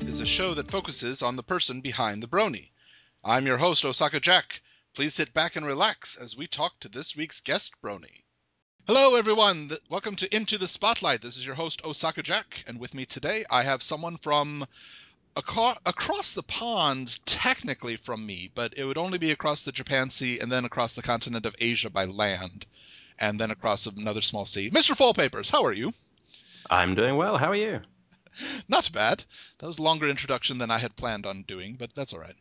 is a show that focuses on the person behind the brony. I'm your host, OsakaJack. Please sit back and relax as we talk to this week's guest brony. Hello, everyone. Welcome to Into the Spotlight. This is your host, OsakaJack, and with me today I have someone from across the pond, technically from me, but it would only be across the Japan Sea and then across the continent of Asia by land, and then across another small sea. Mr. Foalpapers, how are you? I'm doing well. How are you? Not bad. That was a longer introduction than I had planned on doing, but that's all right.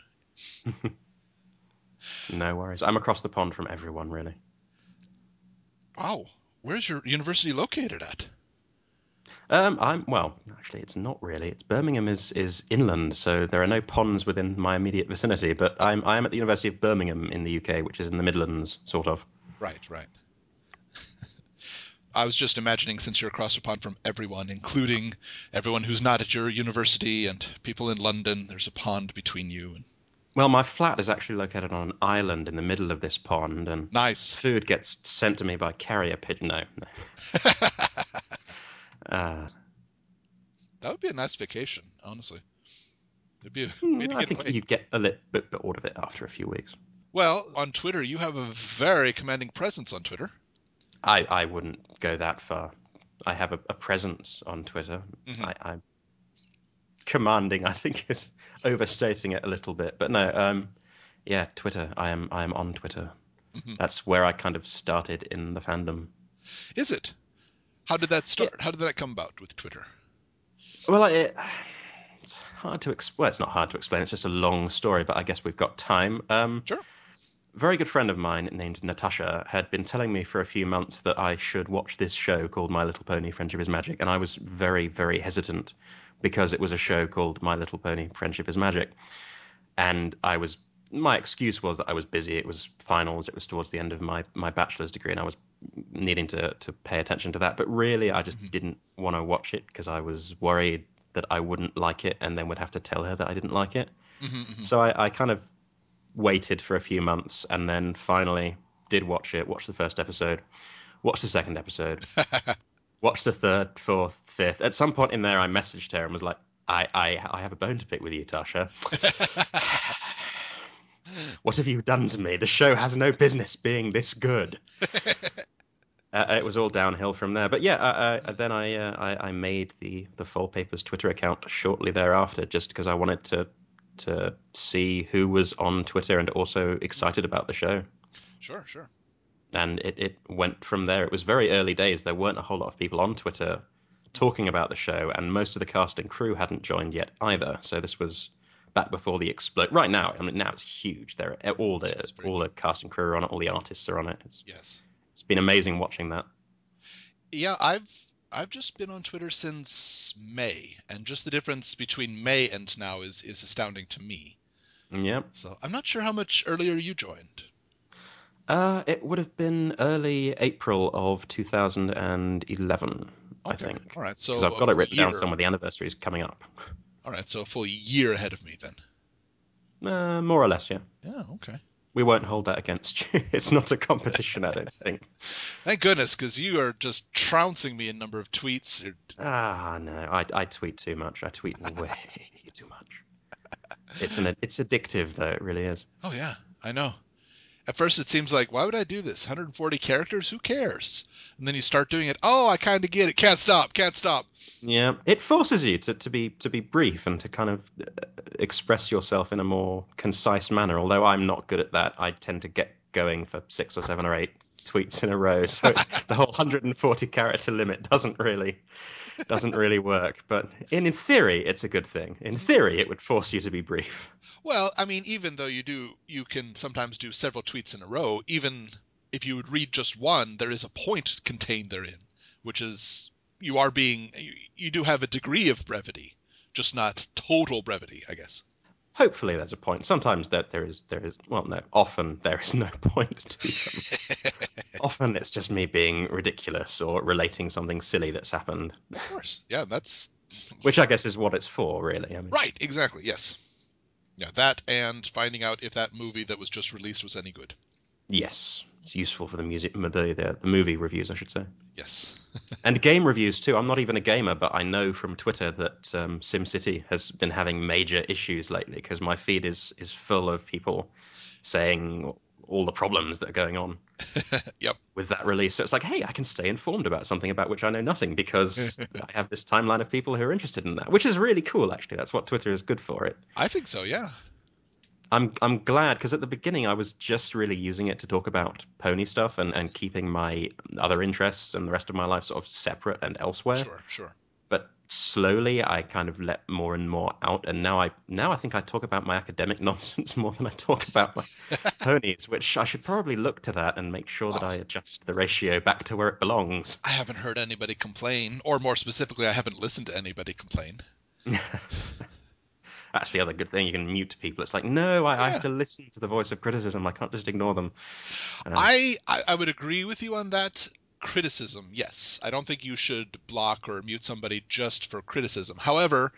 No worries. I'm across the pond from everyone, really. Wow. Where's your university located at? Actually, it's not really. Birmingham is inland, so there are no ponds within my immediate vicinity. But I am at the University of Birmingham in the UK, which is in the Midlands, sort of. Right. I was just imagining, since you're across the pond from everyone, including everyone who's not at your university and people in London, there's a pond between you. Well, my flat is actually located on an island in the middle of this pond, and Nice. Food gets sent to me by carrier pigeon. No. That would be a nice vacation, honestly. It'd be a way to I get think away. you'd get a little bit bored of it after a few weeks. Well, on Twitter, you have a very commanding presence on Twitter. I wouldn't go that far. I have a presence on Twitter. Mm-hmm. I'm commanding, I think, is overstating it a little bit. But no, yeah, Twitter. I am on Twitter. Mm-hmm. That's where I kind of started in the fandom. Is it? How did that start? Yeah. How did that come about with Twitter? Well, it's hard to explain. Well, it's not hard to explain. It's just a long story, but I guess we've got time. Sure. A very good friend of mine named Natasha had been telling me for a few months that I should watch this show called My Little Pony Friendship is Magic, and I was very, very hesitant because it was a show called My Little Pony Friendship is Magic. And my excuse was that I was busy. It was finals. It was towards the end of my bachelor's degree, and I was needing to pay attention to that. But really, I just didn't want to watch it because I was worried that I wouldn't like it and then would have to tell her that I didn't like it. Mm-hmm. So I kind of waited for a few months and then finally did watch it, watched the first episode, watched the second episode, watched the third, fourth, fifth. At some point in there, I messaged her and was like, I have a bone to pick with you, Tasha. What have you done to me? The show has no business being this good. It was all downhill from there. But yeah, then I made the Foalpapers Twitter account shortly thereafter, just because I wanted to see who was on Twitter and also excited about the show. Sure. And it went from there. It was very early days. There weren't a whole lot of people on Twitter talking about the show, and most of the cast and crew hadn't joined yet either. So this was back before the explode. Right now, I mean, now it's huge. There are all the cast and crew are on it. All the artists are on it. It's been amazing watching that. Yeah, I've just been on Twitter since May, and just the difference between May and now is astounding to me. Yeah. So I'm not sure how much earlier you joined. It would have been early April of 2011, I think. All right, so because I've got it written down somewhere. The anniversary is coming up. All right, so a full year ahead of me then. More or less, yeah. Yeah, okay. We won't hold that against you. It's not a competition, I don't think. Thank goodness, because you are just trouncing me in number of tweets. No, I tweet too much. I tweet way too much. It's addictive, though. It really is. Oh yeah, I know. At first it seems like, why would I do this? 140 characters? Who cares? And then you start doing it. Oh, I kind of get it. Can't stop. Yeah, it forces you to be brief and to kind of express yourself in a more concise manner. Although I'm not good at that, I tend to get going for 6 or 7 or 8 tweets in a row. So the whole 140 character limit doesn't really work. But in theory, it's a good thing. In theory, it would force you to be brief. Well, I mean, even though you can sometimes do several tweets in a row, even if you would read just one, there is a point contained therein, which is you do have a degree of brevity, just not total brevity, I guess. Hopefully there's a point. Sometimes there is, well, no, often there is no point to them. Often it's just me being ridiculous or relating something silly that's happened. Of course. Yeah, that's... Which I guess is what it's for, really. I mean... Right, exactly, yes. Yeah, that and finding out if that movie that was just released was any good. Yes. It's useful for the the movie reviews, I should say. Yes. And game reviews too. I'm not even a gamer, but I know from Twitter that SimCity has been having major issues lately because my feed is full of people saying all the problems that are going on Yep. with that release. So it's like, hey, I can stay informed about something about which I know nothing because I have this timeline of people who are interested in that, which is really cool, actually. That's what Twitter is good for. I think so, yeah. I'm glad because at the beginning I was just really using it to talk about pony stuff and keeping my other interests and the rest of my life sort of separate and elsewhere. Sure, sure. But slowly I kind of let more and more out, and now I think I talk about my academic nonsense more than I talk about my ponies, which I should probably look to that and make sure that Wow. I adjust the ratio back to where it belongs. I haven't heard anybody complain, or more specifically, I haven't listened to anybody complain. That's the other good thing. You can mute people. It's like, no, I have Yeah. to listen to the voice of criticism. I can't just ignore them. I would agree with you on that. Criticism, yes. I don't think you should block or mute somebody just for criticism. However,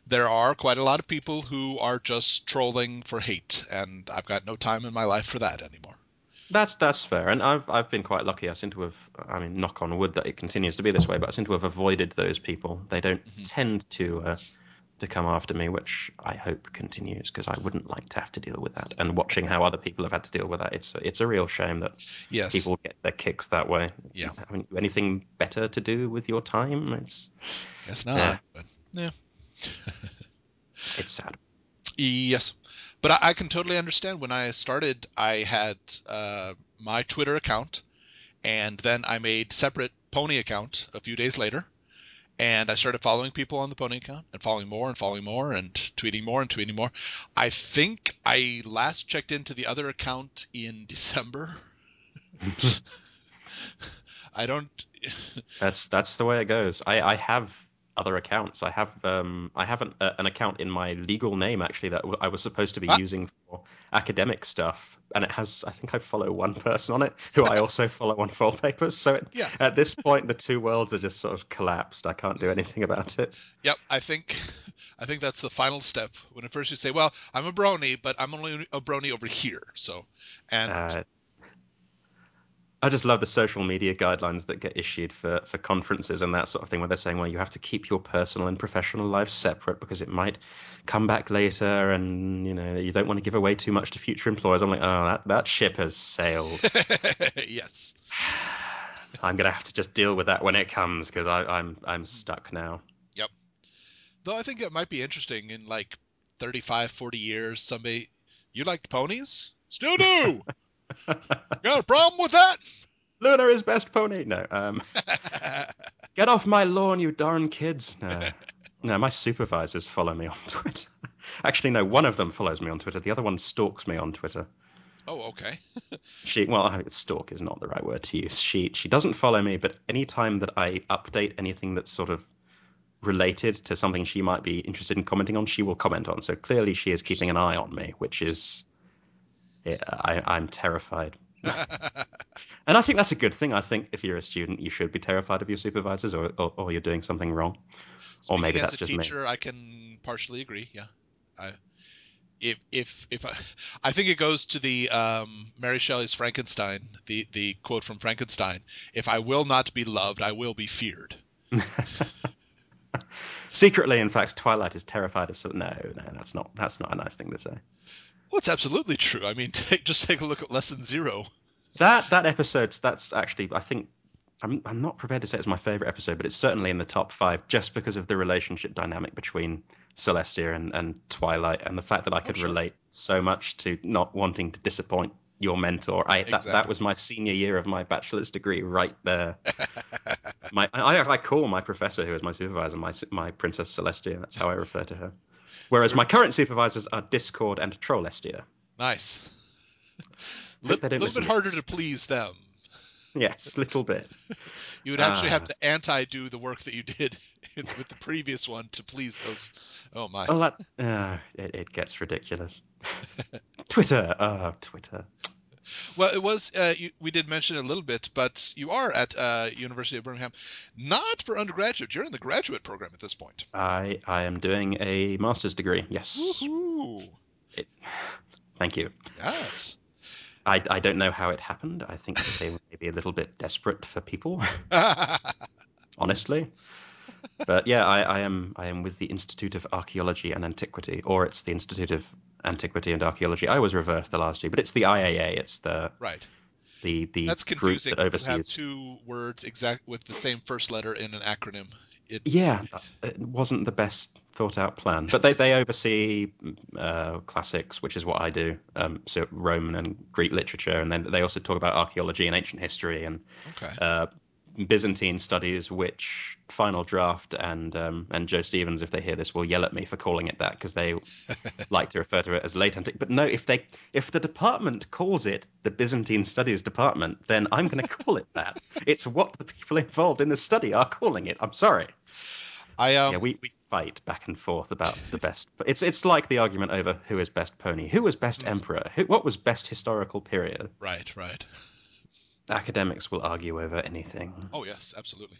there are quite a lot of people who are just trolling for hate, and I've got no time in my life for that anymore. That's fair, and I've been quite lucky. I seem to have, I mean, knock on wood that it continues to be this way, but I seem to have avoided those people. They don't Hmm. tend to come after me, which I hope continues because I wouldn't like to have to deal with that. And watching how other people have had to deal with that, it's a real shame that Yes. people get their kicks that way. Yeah. Haven't you anything better to do with your time? Guess Yeah, not. But yeah. it's sad. Yes. But I can totally understand. When I started, I had my Twitter account, and then I made separate Pony account a few days later, and I started following people on the Pony account and following more and tweeting more and tweeting more. I think I last checked into the other account in December. I don't. That's the way it goes. I have other accounts. I have an account in my legal name actually that I was supposed to be Ah, using for academic stuff, and it has I think I follow one person on it who I also follow on Foalpapers. So yeah. at this point, the two worlds are just sort of collapsed. I can't do anything about it. Yep. I think that's the final step. When at first you say, "Well, I'm a brony, but I'm only a brony over here." So, and Uh, I just love the social media guidelines that get issued for conferences and that sort of thing, where they're saying, well, you have to keep your personal and professional life separate because it might come back later, and you don't want to give away too much to future employers. I'm like, oh, that ship has sailed. yes. I'm gonna have to just deal with that when it comes because I'm stuck now. Yep. Though I think it might be interesting in like 35, 40 years, somebody, you liked ponies? Still do. Got a problem with that? Luna is best pony. No, get off my lawn, you darn kids. No, no, my supervisors follow me on Twitter. Actually, no, one of them follows me on Twitter. The other one stalks me on Twitter. Oh, okay. Stalk is not the right word to use. She doesn't follow me, but anytime that I update anything that's sort of related to something she might be interested in commenting on, she will comment on. So clearly she is keeping an eye on me, which is, yeah, I'm terrified. And I think that's a good thing. I think if you're a student, you should be terrified of your supervisors or you're doing something wrong. Or Speaking maybe as that's a just me. teacher, I can partially agree. Yeah. I, if I think it goes to the Mary Shelley's Frankenstein, the quote from Frankenstein: "If I will not be loved, I will be feared." Secretly, in fact, Twilight is terrified of something. No, no, that's not a nice thing to say. Well, it's absolutely true. I mean, just take a look at Lesson Zero. That episode, that's actually, I think, I'm not prepared to say it's my favorite episode, but it's certainly in the top five just because of the relationship dynamic between Celestia and Twilight, and the fact that I Oh, could sure. relate so much to not wanting to disappoint your mentor. That Exactly. was my senior year of my bachelor's degree right there. I call my professor, who is my supervisor, my Princess Celestia. That's how I refer to her. Whereas my current supervisors are Discord and Trollestia. Nice. Hope they don't Little bit listen to harder this. to please them. Yes, little bit. You would actually have Ah, to anti-do the work that you did with the previous one to please those. Oh my. well, it gets ridiculous. Twitter, Twitter. Well, it was. We did mention it a little bit, but you are at University of Birmingham, not for undergraduate. You're in the graduate program at this point. I am doing a master's degree. Yes. Woohoo! It, thank you. Yes. I don't know how it happened. I think that they were maybe a little bit desperate for people, honestly. But yeah, I am with the Institute of Archaeology and Antiquity, or it's the Institute of Antiquity and Archaeology. I was reversed the last year, but it's the IAA. It's Right. the That's group confusing that to have oversees. two words exact with the same first letter in an acronym. It Yeah, it wasn't the best thought out plan, but they oversee classics, which is what I do. So Roman and Greek literature, and then they also talk about archaeology and ancient history and okay. uh, Byzantine studies. Which Final Draft and Joe Stevens, if they hear this, will yell at me for calling it that because they like to refer to it as late antique. But no, if the department calls it the Byzantine Studies Department, then I'm going to call it that. It's what the people involved in the study are calling it. I'm sorry. I Yeah, we fight back and forth about the best. But it's like the argument over who is best pony, who was best mhm. emperor, what was best historical period. Right, right. Academics will argue over anything, Oh yes, absolutely.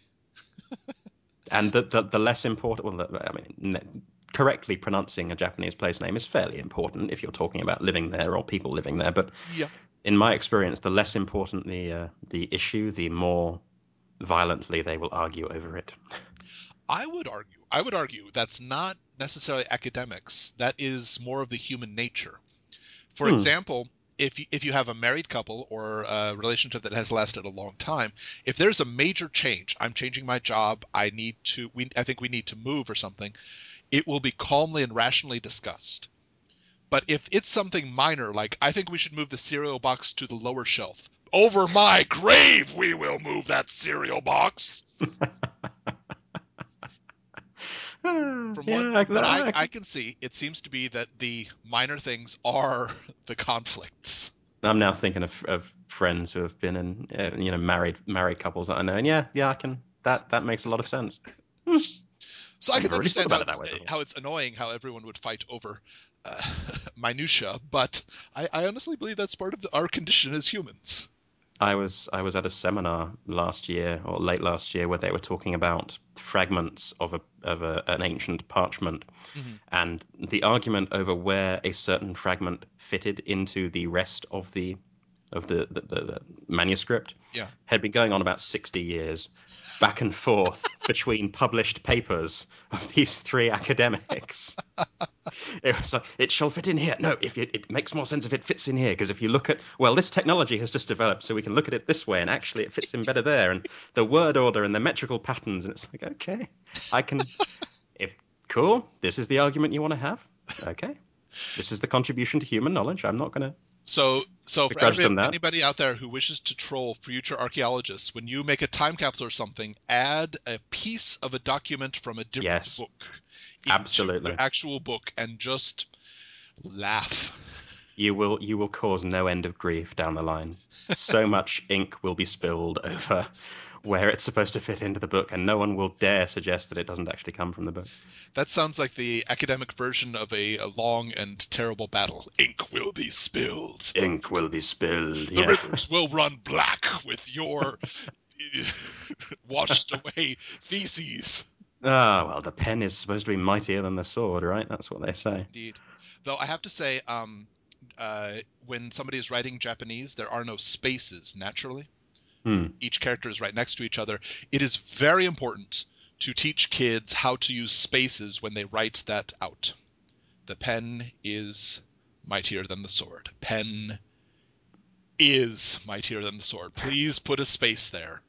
and the less important. Well, I mean, correctly pronouncing a Japanese place name is fairly important if you're talking about living there or people living there. But Yeah. in my experience, the less important the issue, the more violently they will argue over it. I would argue that's not necessarily academics. That is more of the human nature. For Hmm. example, if you have a married couple or a relationship that has lasted a long time, if there's a major change, I'm changing my job, I think we need to move or something, it will be calmly and rationally discussed. But if it's something minor, like I think we should move the cereal box to the lower shelf, over my grave we will move that cereal box. From what Yeah, what I can see, it seems to be that the minor things are the conflicts. I'm now thinking of friends who have been in, married couples that I know, and yeah, I can. That makes a lot of sense. Hmm. So I I've can never really thought understand about it that way before. how it's annoying how everyone would fight over uh, minutia, but I honestly believe that's part of our condition as humans. I was at a seminar last year or late last year where they were talking about fragments of an ancient parchment, Hmm. and the argument over where a certain fragment fitted into the rest of the manuscript Yeah. had been going on about 60 years, back and forth between published papers of these three academics. It was like, it shall fit in here. No, if it makes more sense if it fits in here, because if you look at, well, this technology has just developed, so we can look at it this way, and actually it fits in better there, and the word order and the metrical patterns, and it's like, okay, I can, if, cool, this is the argument you want to have, okay. This is the contribution to human knowledge. I'm not going to So for begrudge them that. anybody out there who wishes to troll future archaeologists, when you make a time capsule or something, add a piece of a document from a different Yes, book into the absolutely. actual book and just laugh. You will cause no end of grief down the line. So much ink will be spilled over where it's supposed to fit into the book, and no one will dare suggest that it doesn't actually come from the book. That sounds like the academic version of a long and terrible battle. Ink will be spilled. Ink will be spilled. The Yeah. rivers will run black with your washed away theses. Ah, well, the pen is supposed to be mightier than the sword, right? That's what they say. Indeed. Though I have to say, when somebody is writing Japanese, there are no spaces naturally. Hmm. Each character is right next to each other. It is very important to teach kids how to use spaces when they write that out. The pen is mightier than the sword. Pen is mightier than the sword. Please put a space there.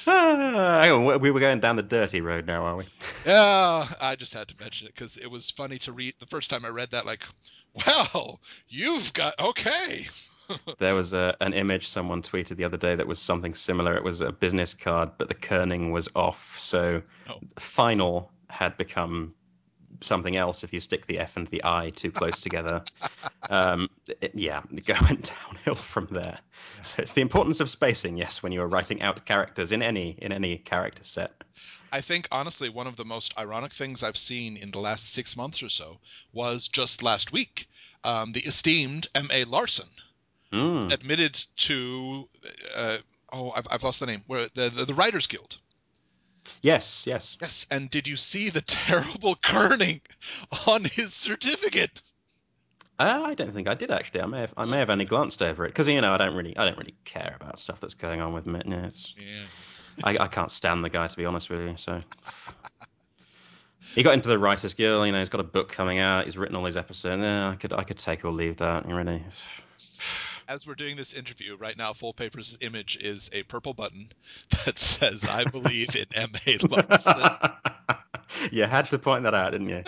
We were going down the dirty road now, are we? Yeah, I just had to mention it because it was funny to read. The first time I read that, like, well, you've got okay. There was an image someone tweeted the other day that was something similar. It was a business card, but the kerning was off. So Oh, final had become something else if you stick the F and the I too close together. Yeah, it went downhill from there. yeah. So it's the importance of spacing, yes, when you are writing out characters in any character set. I think honestly, one of the most ironic things I've seen in the last 6 months or so was just last week. The esteemed M.A. Larson Mm. admitted to, I've lost the name, where the Writers Guild. Yes, yes. Yes, and did you see the terrible kerning on his certificate? I don't think I did actually. I may have only glanced over it because I don't really care about stuff that's going on with me. No, Yeah. I can't stand the guy, to be honest with you. So he got into the Writers Guild. He's got a book coming out. He's written all these episodes. I could take or leave that. Really. As we're doing this interview right now, Foalpapers' image is a purple button that says, "I believe in M.A. Larson." You had to point that out, didn't you?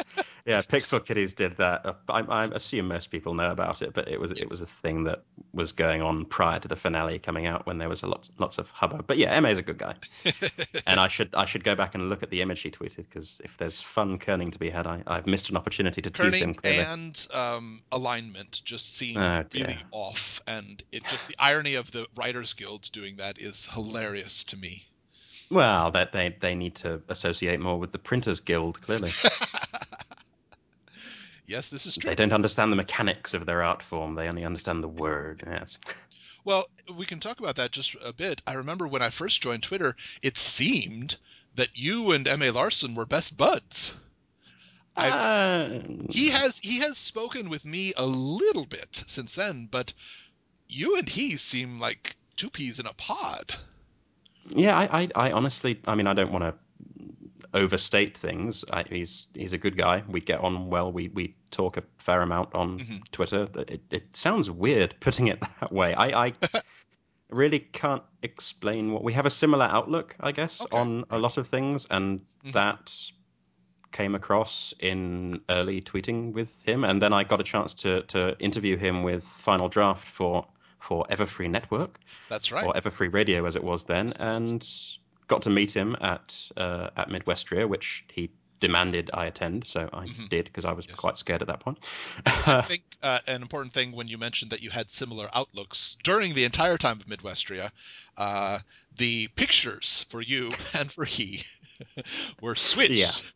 Yeah, Pixel Kitties did that. I assume most people know about it, but it was a Yes. thing that was going on prior to the finale coming out when there was lots of hubbub. But yeah, MA's a good guy, and I should go back and look at the image he tweeted because if there's fun kerning to be had, I've missed an opportunity to tease him Kerning clearly. and alignment just seem Oh dear. really off, and the irony of the Writers Guild doing that is hilarious to me. Well, that they need to associate more with the Printers Guild, clearly. Yes, this is They true. don't understand the mechanics of their art form. They only understand the word. Yes. Well, we can talk about that just a bit. I remember when I first joined Twitter, it seemed that you and M.A. Larson were best buds. He has spoken with me a little bit since then, but you and he seem like two peas in a pod. Yeah, I honestly, I mean, I don't want to overstate things. He's a good guy. We get on well. We talk a fair amount on Hmm. Twitter. It sounds weird putting it that way. I really can't explain what we have a similar outlook, I guess, Okay, on a right. lot of things, and Hmm. that came across in early tweeting with him, and then I got a chance to interview him with Final Draft for Everfree Network That's right. or Everfree Radio as it was then, Yes, yes. and got to meet him at Midwestria, which he demanded I attend, so I Hmm. did because I was Yes. quite scared at that point. And I think an important thing when you mentioned that you had similar outlooks during the entire time of Midwestria, uh, the pictures for you and for he were Yeah. switched.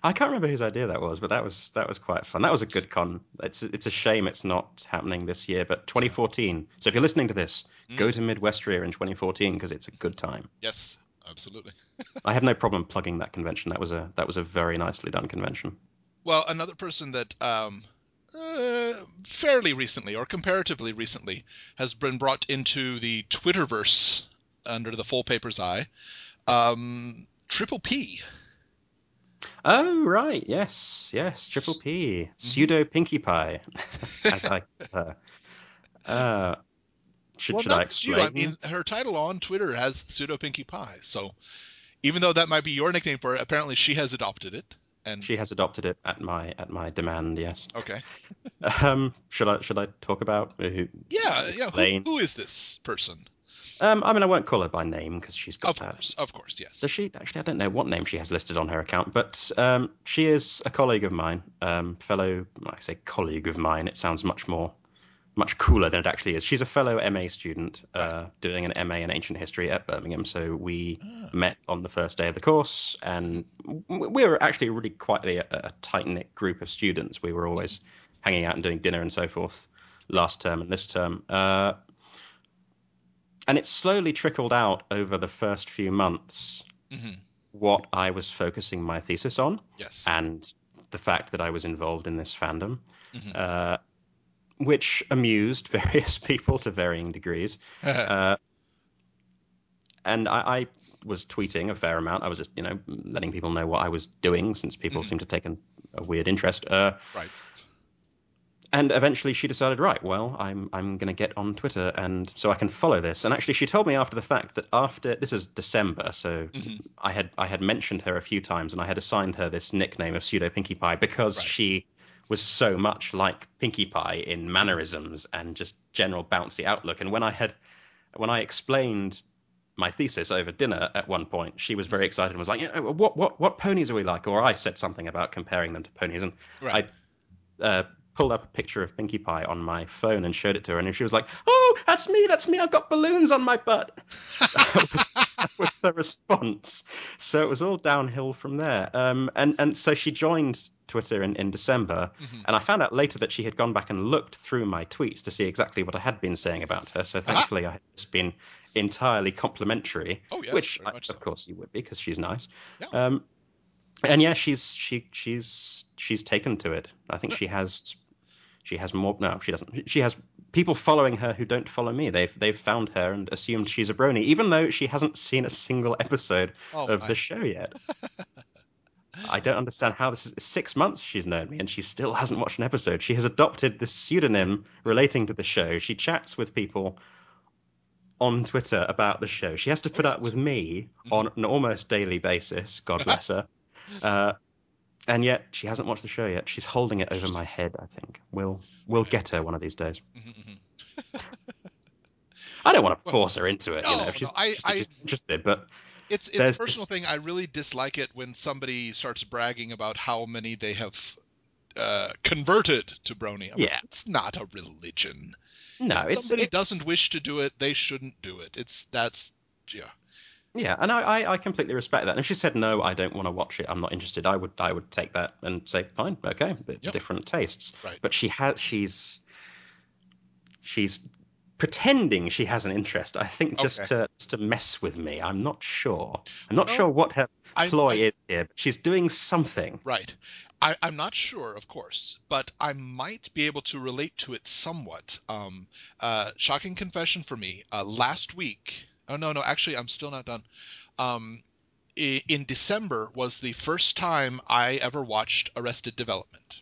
I can't remember whose idea that was, but that was quite fun. That was a good con. It's a shame it's not happening this year, but Yeah. 2014. So if you're listening to this, Mm. go to Midwestria in 2014 because it's a good time. Yes, absolutely. I have no problem plugging that convention. That was a very nicely done convention. Well, another person that fairly recently or comparatively recently has been brought into the Twitterverse under the Foalpapers eye, Triple P. Oh right, yes, Triple P, Hmm. pseudo Pinkie Pie, as I call her. Uh, should Well, should I not just you. I explain? mean, her title on Twitter has Pseudo Pinkie Pie. So even though that might be your nickname for it, apparently she has adopted it. And She has adopted it at my demand. Yes. okay, Should I talk about yeah, yeah. Who explain? who is this person? I mean, I won't call her by name because she's got that. Of course, yes. Does she actually? I don't know what name she has listed on her account, but she is a colleague of mine, fellow. I say colleague of mine. It sounds much cooler than it actually is. She's a fellow MA student Right. doing an MA in ancient history at Birmingham. So we Ah. met on the first day of the course, Hmm. and we were actually really quite a tight knit group of students. We were Hmm. always hanging out and doing dinner and so forth last term and this term. And it slowly trickled out over the first few months Hmm. what I was focusing my thesis on Yes. and the fact that I was involved in this fandom. Hmm. Uh, which amused various people to varying degrees. Uh, and I was tweeting a fair amount. I was just, letting people know what I was doing since people Hmm. seem to take a weird interest. Right. And eventually she decided, right, well, I'm going to get on Twitter and so I can follow this. And actually, she told me after the fact that after this is December, so Hmm. I had mentioned her a few times and I had assigned her this nickname of Pseudo Pinkie Pie because Right. she was so much like Pinkie Pie in mannerisms and just general bouncy outlook. And when I explained my thesis over dinner at one point, she was very Hmm. excited and was like, what ponies are we like? Or I said something about comparing them to ponies, and Right. I uh, pulled up a picture of Pinkie Pie on my phone and showed it to her, and she was like, "Oh, that's me! I've got balloons on my butt." That was the response. So it was all downhill from there. And so she joined Twitter in December, Hmm. and I found out later that she had gone back and looked through my tweets to see exactly what I had been saying about her. So Aha. thankfully, I had just been entirely complimentary, Oh yes, which very much so. of course you would be because she's nice. Yeah. Um, And yeah, she's taken to it. I think she has more. No, she doesn't. She has people following her who don't follow me. They've found her and assumed she's a brony, even though she hasn't seen a single episode Oh of my. the show yet. I don't understand how this is 6 months she's known me and she still hasn't watched an episode. She has adopted this pseudonym relating to the show. She chats with people on Twitter about the show. She has to Oh put up yes. with me Hmm. on an almost daily basis. God bless her. Uh, and yet she hasn't watched the show yet. She's holding it over Interesting. my head. I think we'll Right. get her one of these days. Hmm. Hmm. I don't want to Well, force her into it. no, If no. she's I, interested, I, she's interested. But it's a there's personal this. thing. I really dislike it when somebody starts bragging about how many they have converted to brony. I'm like, Yeah, it's not a religion. no, If it's somebody doesn't wish to do it, they shouldn't do it. Yeah. yeah, and I completely respect that. And if she said no, I don't want to watch it. I'm not interested. I would take that and say fine, okay, Yep. different tastes. Right. But she's pretending she has an interest. I think Okay. just to mess with me. I'm not sure. I'm not Well, sure what her ploy I is here, but she's doing something. right. I'm not sure, of course, but I might be able to relate to it somewhat. Shocking confession for me. Last week. Oh no, no, actually, I'm still not done. Um, in December was the first time I ever watched Arrested Development.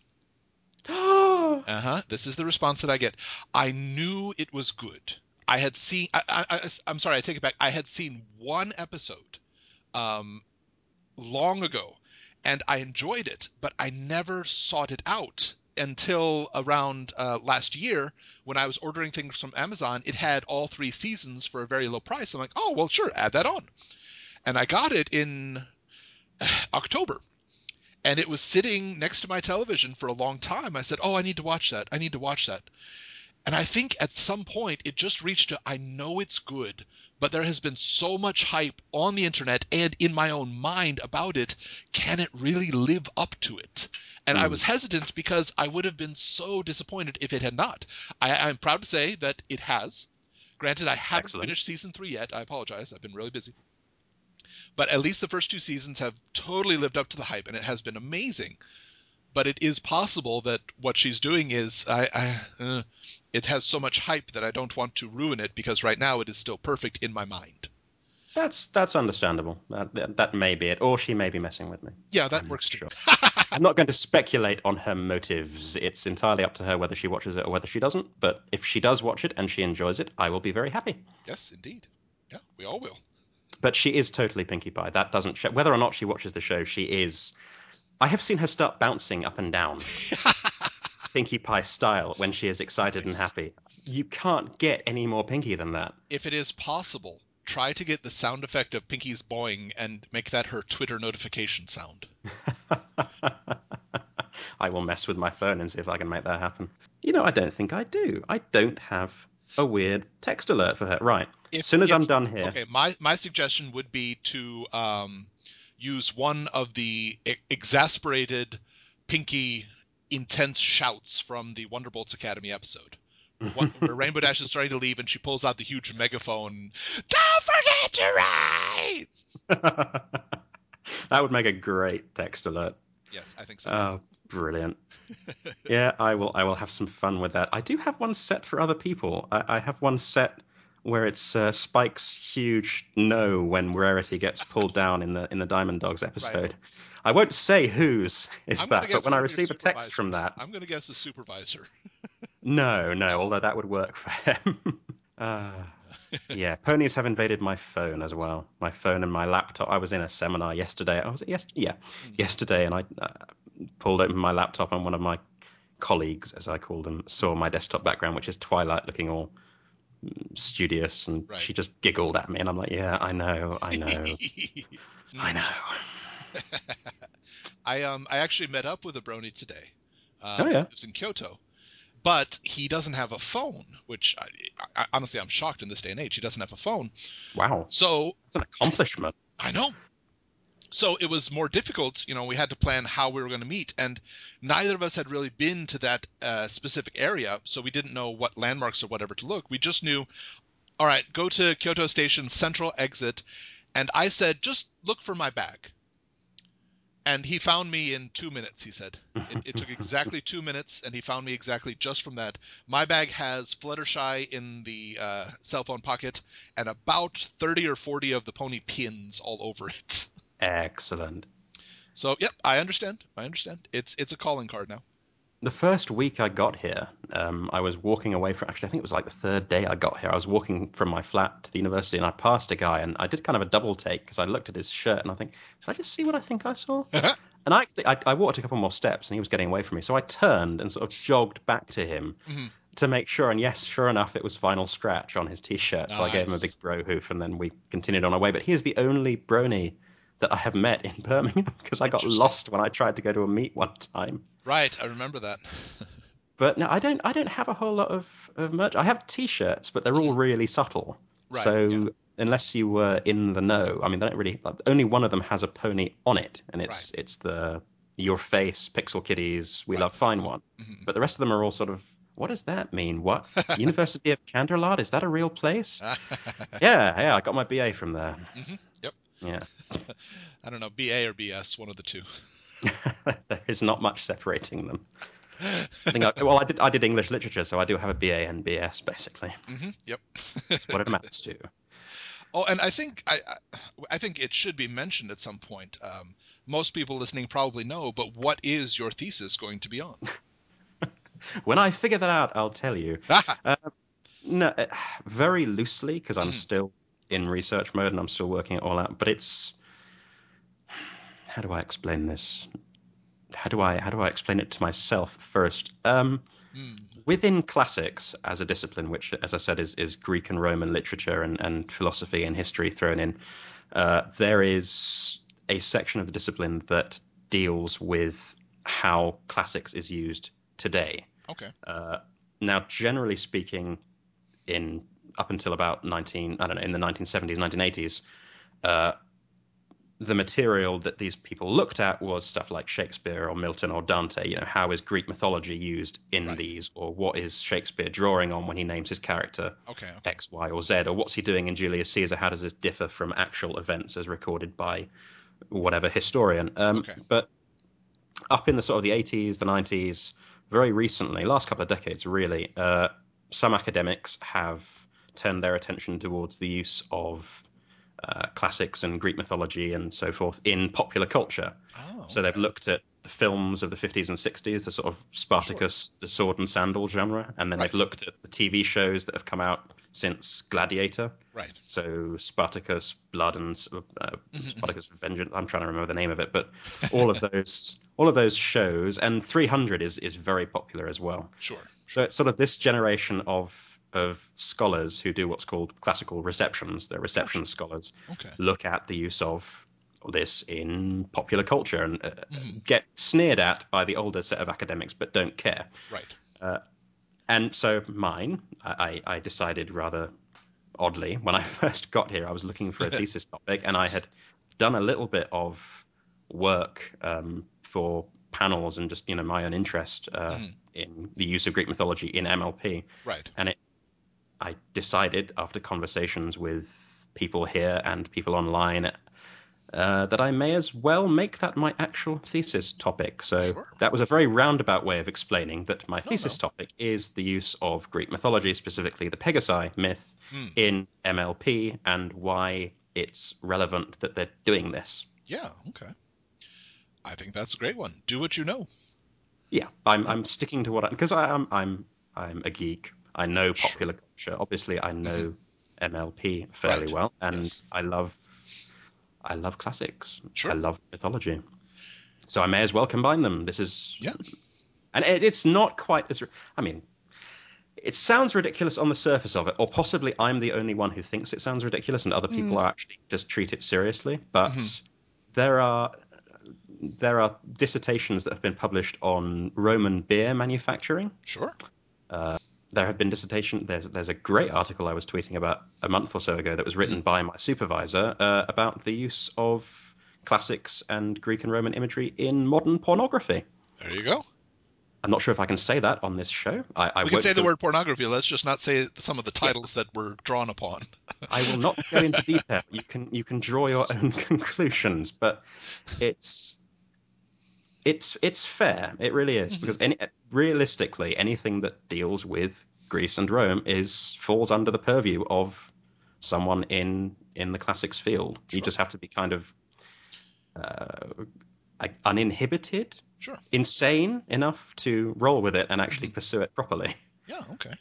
Uh-huh. This is the response that I get. I knew it was good. I had seen. I'm sorry. I take it back. I had seen one episode um, long ago, and I enjoyed it, but I never sought it out until around last year when I was ordering things from Amazon. It had all 3 seasons for a very low price. I'm like, oh well, sure, add that on, and I got it in October. And it was sitting next to my television for a long time. I said, oh, I need to watch that. I need to watch that. And I think at some point it just reached a, I know it's good, but there has been so much hype on the internet and in my own mind about it. Can it really live up to it? And I Hmm, was hesitant because I would have been so disappointed if it had not. I'm proud to say that it has. Granted, I haven't excellent. finished season 3 yet. I apologize. I've been really busy. But at least the first 2 seasons have totally lived up to the hype, and it has been amazing. But it is possible that what she's doing is it has so much hype that I don't want to ruin it because right now it is still perfect in my mind. That's understandable. That may be it, or she may be messing with me. Yeah, that I'm not works too. sure. I'm not going to speculate on her motives. It's entirely up to her whether she watches it or whether she doesn't. But if she does watch it and she enjoys it, I will be very happy. Yes, indeed. Yeah, we all will. But she is totally Pinkie Pie. That doesn't show. Whether or not she watches the show, she is. I have seen her start bouncing up and down Pinkie Pie style when she is excited and Nice. happy. You can't get any more Pinkie than that. If it is possible, try to get the sound effect of Pinky's boing and make that her Twitter notification sound. I will mess with my phone and see if I can make that happen. I don't think I do. I don't have a weird text alert for her. Right. As soon as I'm If done here. okay, my suggestion would be to use one of the exasperated Pinky intense shouts from the Wonderbolts Academy episode. Where Rainbow Dash is starting to leave and she pulls out the huge megaphone. Don't forget to write! That would make a great text alert. Yes, I think so. Oh, brilliant. Yeah, I will have some fun with that. I do have one set for other people. I have one set where it's Spike's huge no when Rarity gets pulled down in the Diamond Dogs Right. episode. I won't say whose is I'm going to that, but guess when I one of your receive a text from supervisors. that, I'm going to guess a supervisor. no, no, No. although that would work for him. uh, yeah, ponies have invaded my phone as well. My phone and my laptop. I was in a seminar yesterday. I was yesterday, and I pulled open my laptop, and one of my colleagues, as I call them, saw my desktop background, which is Twilight, looking all studious, and Right. she just giggled at me, and I'm like, yeah, I know, I know, I know. I actually met up with a brony today. Oh He yeah, lives in Kyoto, but he doesn't have a phone, which honestly I'm shocked in this day and age. He doesn't have a phone, wow, so that's an accomplishment. I know. So it was more difficult. We had to plan how we were going to meet, and neither of us had really been to that specific area, so we didn't know what landmarks or whatever to look. We just knew, all right, go to Kyoto Station Central exit, and I said, just look for my bag. And he found me in 2 minutes, he said. It took exactly 2 minutes, and he found me exactly just from that. My bag has Fluttershy in the cell phone pocket and about 30 or 40 of the pony pins all over it. Excellent. So, yep, I understand. It's a calling card now. The first week I got here, I was walking away from, actually, I think it was like the third day I got here. I was walking from my flat to the university and I passed a guy and I did kind of a double take because I looked at his shirt and I think, should I just see what I think I saw? And I walked a couple more steps and he was getting away from me. So I turned and sort of jogged back to him to make sure. And yes, sure enough, it was Final Scratch on his T-shirt. So I gave him a big bro hoof and then we continued on our way. But he is the only brony that I have met in Birmingham because I got lost when I tried to go to a meet one time. Right, I remember that. But no, I don't have a whole lot of merch. I have T-shirts, but they're all really subtle. Right, so unless you were in the know, I mean, they don't really. Only one of them has a pony on it, and it's the Your Face, Pixel Kitties, We Love Fine one. But the rest of them are all sort of, what does that mean? What? University of Candorlard? Is that a real place? Yeah, I got my BA from there. Yep. Yeah. I don't know, BA or BS, one of the two. There is not much separating them. I did English literature, so I do have a BA and BS, basically. Yep. That's what it amounts to. Oh, and I think it should be mentioned at some point. Most people listening probably know, but what is your thesis going to be on? When I figure that out, I'll tell you. No, very loosely, because I'm still in research mode and I'm still working it all out. But it's, how do I explain this? How do I explain it to myself first? Within classics as a discipline, which, as I said, is Greek and Roman literature and philosophy and history thrown in, there is a section of the discipline that deals with how classics is used today. Okay. Now, generally speaking, up until about in the 1970s, 1980s, the material that these people looked at was stuff like Shakespeare or Milton or Dante. You know, how is Greek mythology used in these, or what is Shakespeare drawing on when he names his character X, Y, or Z, or what's he doing in Julius Caesar? How does this differ from actual events as recorded by whatever historian? But up in the sort of the 80s, the 90s, very recently, last couple of decades, really, some academics have turned their attention towards the use of classics and Greek mythology and so forth in popular culture. So they've looked at the films of the 50s and 60s, the sort of Spartacus, the sword and sandal genre, and then they've looked at the TV shows that have come out since Gladiator. Right. So Spartacus, Blood, and Spartacus Vengeance. I'm trying to remember the name of it, but all of those shows, and 300 is very popular as well. Sure. So it's sort of this generation of scholars who do what's called classical receptions. They're reception scholars. Look at the use of this in popular culture and get sneered at by the older set of academics, but don't care. Right. And so I decided rather oddly, when I first got here, I was looking for a thesis topic, and I had done a little bit of work for panels and just my own interest in the use of Greek mythology in MLP. Right. And I decided after conversations with people here and people online that I may as well make that my actual thesis topic. So that was a very roundabout way of explaining that my thesis topic is the use of Greek mythology, specifically the Pegasi myth, in MLP, and why it's relevant that they're doing this. Yeah, okay. I think that's a great one. Do what you know. Yeah, I'm sticking to what because I'm a geek. I know popular culture. Obviously, I know MLP fairly well, and I love classics. I love mythology. So I may as well combine them. This is and it's not quite as. I mean, it sounds ridiculous on the surface of it, or possibly I'm the only one who thinks it sounds ridiculous, and other people are actually just treat it seriously. But there are dissertations that have been published on Roman beer manufacturing. Sure. There have been there's a great article I was tweeting about a month or so ago that was written by my supervisor about the use of classics and Greek and Roman imagery in modern pornography. There you go. I'm not sure if I can say that on this show. We can say the word pornography. Let's just not say some of the titles that were drawn upon. I will not go into detail. You can draw your own conclusions, but it's It's fair. It really is, Hmm. because realistically, anything that deals with Greece and Rome falls under the purview of someone in the classics field. You Sure, just have to be kind of uh, uninhibited, sure. insane enough to roll with it and actually Hmm. pursue it properly. Yeah, okay.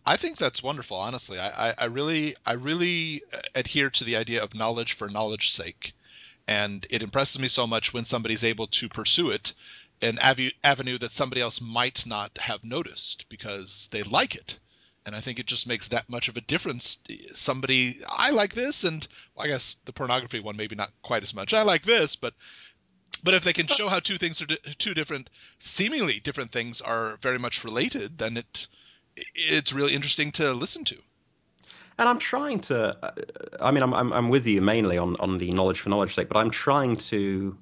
I think that's wonderful, honestly. I really adhere to the idea of knowledge for knowledge's sake. And it impresses me so much when somebody's able to pursue it an avenue that somebody else might not have noticed because they like it. And I think it just makes that much of a difference. Somebody, I like this, and well, I guess the pornography one maybe not quite as much. I like this, but if they can show how two things are two different, seemingly different things are very much related, then it's really interesting to listen to. And I'm trying to, I mean, I'm with you mainly on the knowledge for knowledge sake, but I'm trying to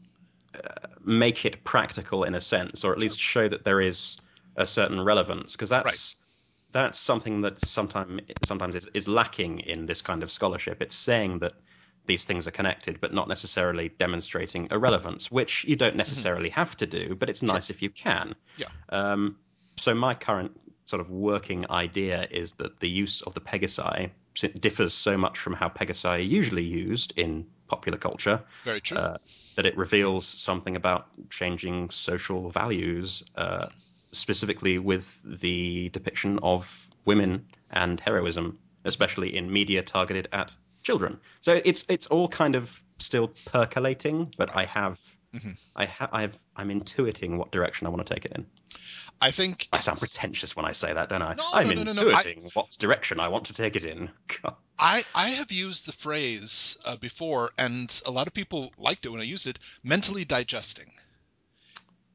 make it practical in a sense, or at Sure. least show that there is a certain relevance, because Right. that's something that sometimes is lacking in this kind of scholarship. It's saying that these things are connected, but not necessarily demonstrating a relevance, which you don't Hmm. necessarily have to do, but it's Sure. nice if you can. Yeah. Um, so my current sort of working idea is that the use of the Pegasi differs so much from how Pegasi are usually used in popular culture, Very true. uh, that it reveals something about changing social values, specifically with the depiction of women and heroism, Hmm. especially in media targeted at children. So it's all kind of still percolating, but Right. Hmm. I'm intuiting what direction I want to take it in. I think I sound it's pretentious when I say that, don't I? no, I'm no, no, no, no. I, intuiting what direction I want to take it in. God. I, I have used the phrase before, and a lot of people liked it when I used it. Mentally digesting.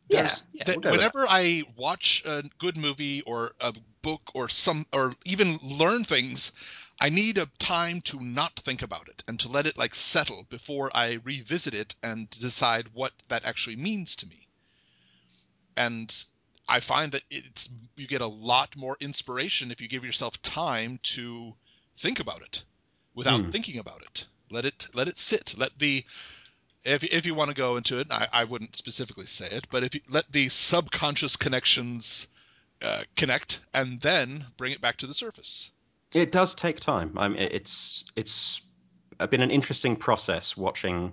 Yeah, There's yeah, that we'll go with that. whenever I watch a good movie or a book or or even learn things, I need a time to not think about it and to let it like settle before I revisit it and decide what that actually means to me. And I find that you get a lot more inspiration if you give yourself time to think about it without Hmm. thinking about it. Let it sit. Let the if you want to go into it, I wouldn't specifically say it, but if you let the subconscious connections connect and then bring it back to the surface. It does take time. It's been an interesting process watching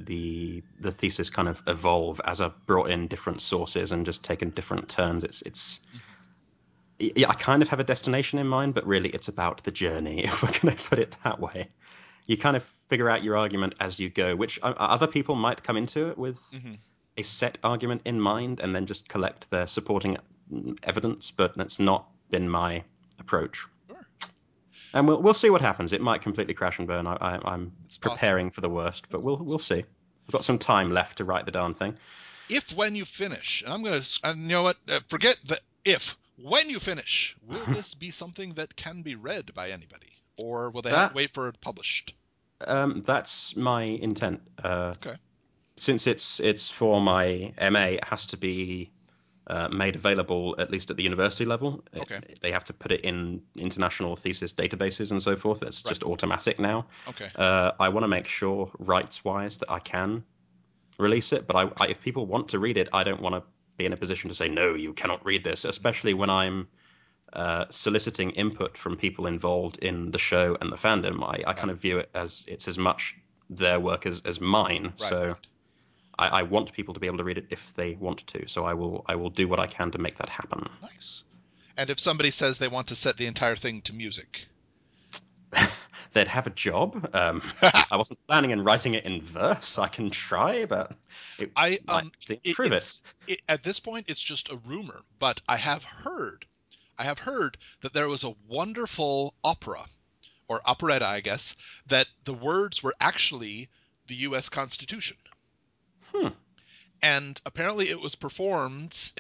the thesis kind of evolve as I've brought in different sources and just taken different turns. It's Mhm. yeah, I kind of have a destination in mind, but really it's about the journey, if we're going to put it that way. You kind of figure out your argument as you go, which other people might come into it with Mhm. a set argument in mind and then just collect their supporting evidence, but that's not been my approach. Sure, And we'll see what happens. It might completely crash and burn. I'm it's possible. preparing for the worst, but It's we'll possible. see. We've got some time left to write the darn thing. If when you finish, and I'm gonna, and you know what? Forget the if. When you finish, will this be something that can be read by anybody, or will they have to That wait for it published? that's my intent. Okay. Since it's for my MA, it has to be made available at least at the university level. Okay. They have to put it in international thesis databases and so forth. That's Right. just automatic now. Okay. I want to make sure rights-wise that I can release it, but if people want to read it, I don't want to be in a position to say no, you cannot read this, especially when I'm soliciting input from people involved in the show and the fandom. I kind Right. of view it as it's as much their work as mine. Right. So Right. I want people to be able to read it if they want to. So I will do what I can to make that happen. Nice. And if somebody says they want to set the entire thing to music, They'd have a job. I wasn't planning on writing it in verse. I can try, but it I might actually it, improve it. it's it, at this point it's just a rumor, but I have heard that there was a wonderful opera or operetta, I guess, that the words were actually the U.S. Constitution, Hmm. and apparently it was performed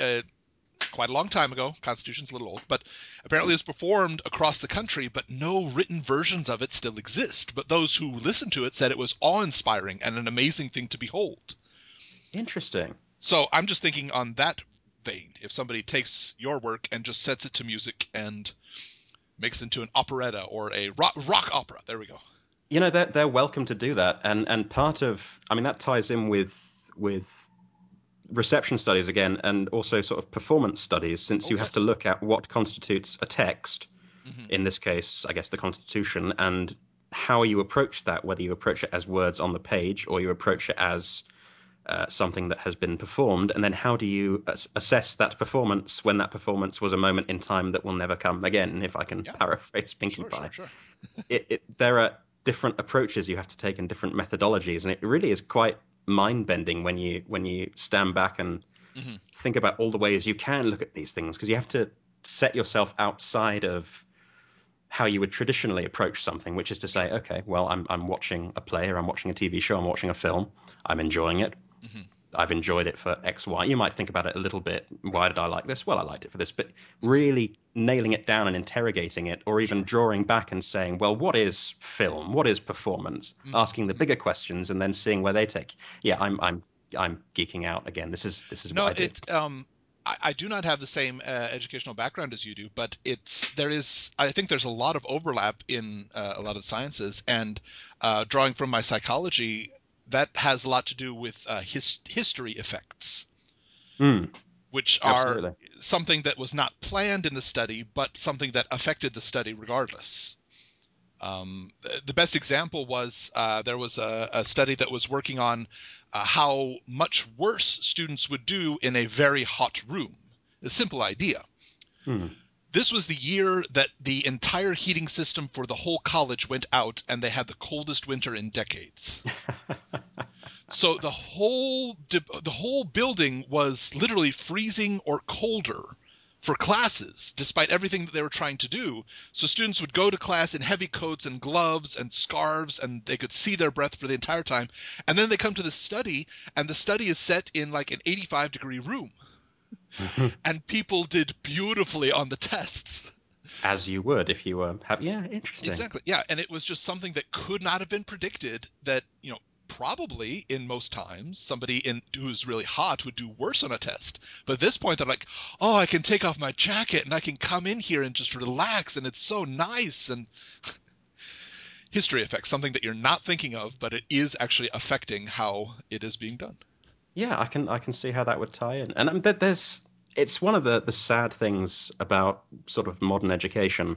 quite a long time ago. Constitution's a little old, but apparently it was performed across the country, but no written versions of it still exist. But those who listened to it said it was awe-inspiring and an amazing thing to behold. Interesting. So I'm just thinking on that vein, if somebody takes your work and just sets it to music and makes it into an operetta or a rock opera, there we go. They're welcome to do that, and part of, I mean, that ties in with with reception studies again, and also sort of performance studies, since you have to look at what constitutes a text, in this case, I guess the Constitution, and how you approach that, whether you approach it as words on the page or you approach it as something that has been performed, and then how do you assess that performance when that performance was a moment in time that will never come again, if I can paraphrase Pinkie Pie. Sure. There are different approaches you have to take and different methodologies, and it really is quite mind-bending when you stand back and think about all the ways you can look at these things, because you have to set yourself outside of how you would traditionally approach something, which is to say, okay, well, I'm watching a play, or I'm watching a TV show, I'm watching a film, I'm enjoying it. I've enjoyed it for X, Y. You might think about it a little bit. Why did I like this? Well, I liked it for this. But really nailing it down and interrogating it, or even drawing back and saying, well, what is film? What is performance? Asking the bigger questions and then seeing where they take. Yeah, I'm geeking out again. This is what I do. I do not have the same educational background as you do, but I think there's a lot of overlap in a lot of the sciences, and drawing from my psychology, that has a lot to do with history effects, which are something that was not planned in the study, but something that affected the study regardless. The best example was there was a study that was working on how much worse students would do in a very hot room. A simple idea. This was the year that the entire heating system for the whole college went out, and they had the coldest winter in decades. So the whole building was literally freezing or colder for classes, despite everything that they were trying to do. So students would go to class in heavy coats and gloves and scarves, and they could see their breath for the entire time. And then they come to the study, and the study is set in like an 85-degree room. And people did beautifully on the tests. As you would if you were interesting. Exactly. Yeah, and it was just something that could not have been predicted, that, probably in most times somebody who's really hot would do worse on a test. But at this point, they're like, oh, I can take off my jacket and I can come in here and just relax, and it's so nice. And history effects, something that you're not thinking of, but it is actually affecting how it is being done. Yeah, I can see how that would tie in. And it's one of the sad things about sort of modern education,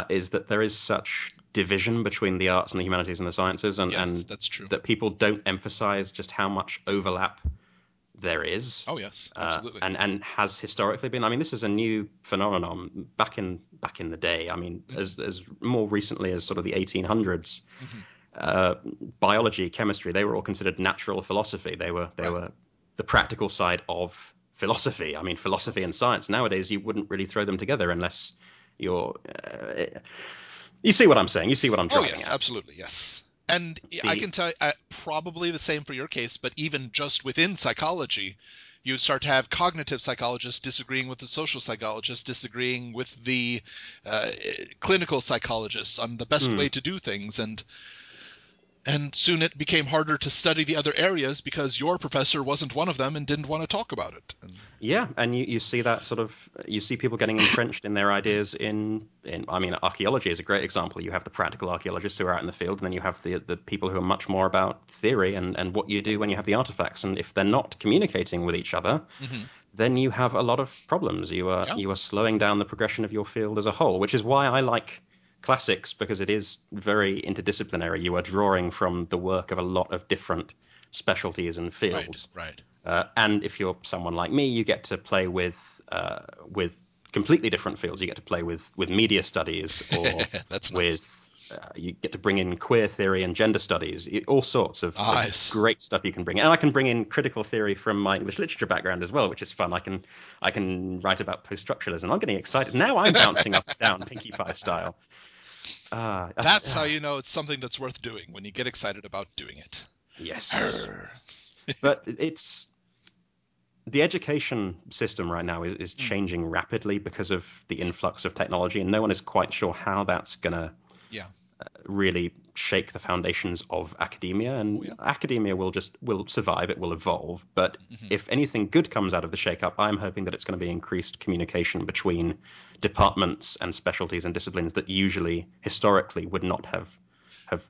is that there is such division between the arts and the humanities and the sciences, and that's true. That people don't emphasize just how much overlap there is. Oh yes, absolutely. And has historically been. I mean, this is a new phenomenon back in the day. I mean, as more recently as sort of the 1800s. Biology, chemistry, they were all considered natural philosophy. They were the practical side of philosophy. I mean, philosophy and science nowadays, you wouldn't really throw them together unless you're you see what I'm saying. You see what I'm driving at. Oh yes, absolutely, yes. And I can tell you, probably the same for your case, but even just within psychology, you would start to have cognitive psychologists disagreeing with the social psychologists, disagreeing with the clinical psychologists on the best way to do things. And soon it became harder to study the other areas because your professor wasn't one of them and didn't want to talk about it. Yeah, and you see that you see people getting entrenched in their ideas in I mean, archaeology is a great example. You have the practical archaeologists who are out in the field, and then you have the people who are much more about theory and what you do when you have the artifacts. And if they're not communicating with each other, then you have a lot of problems. You are slowing down the progression of your field as a whole, which is why I like classics, because it is very interdisciplinary. You are drawing from the work of a lot of different specialties and fields. Right. And if you're someone like me, you get to play with completely different fields. You get to play with media studies, or That's nice. You get to bring in queer theory and gender studies, all sorts of great stuff you can bring in. And I can bring in critical theory from my English literature background as well, which is fun. I can write about post-structuralism. I'm getting excited. Now I'm bouncing up and down Pinkie Pie style. That's how you know it's something that's worth doing, when you get excited about doing it. Yes. But the education system right now is changing rapidly because of the influx of technology, and no one is quite sure how that's going to really shake the foundations of academia. And academia will survive, it will evolve. But if anything good comes out of the shake-up, I'm hoping that it's going to be increased communication between departments and specialties and disciplines that usually, historically, would not have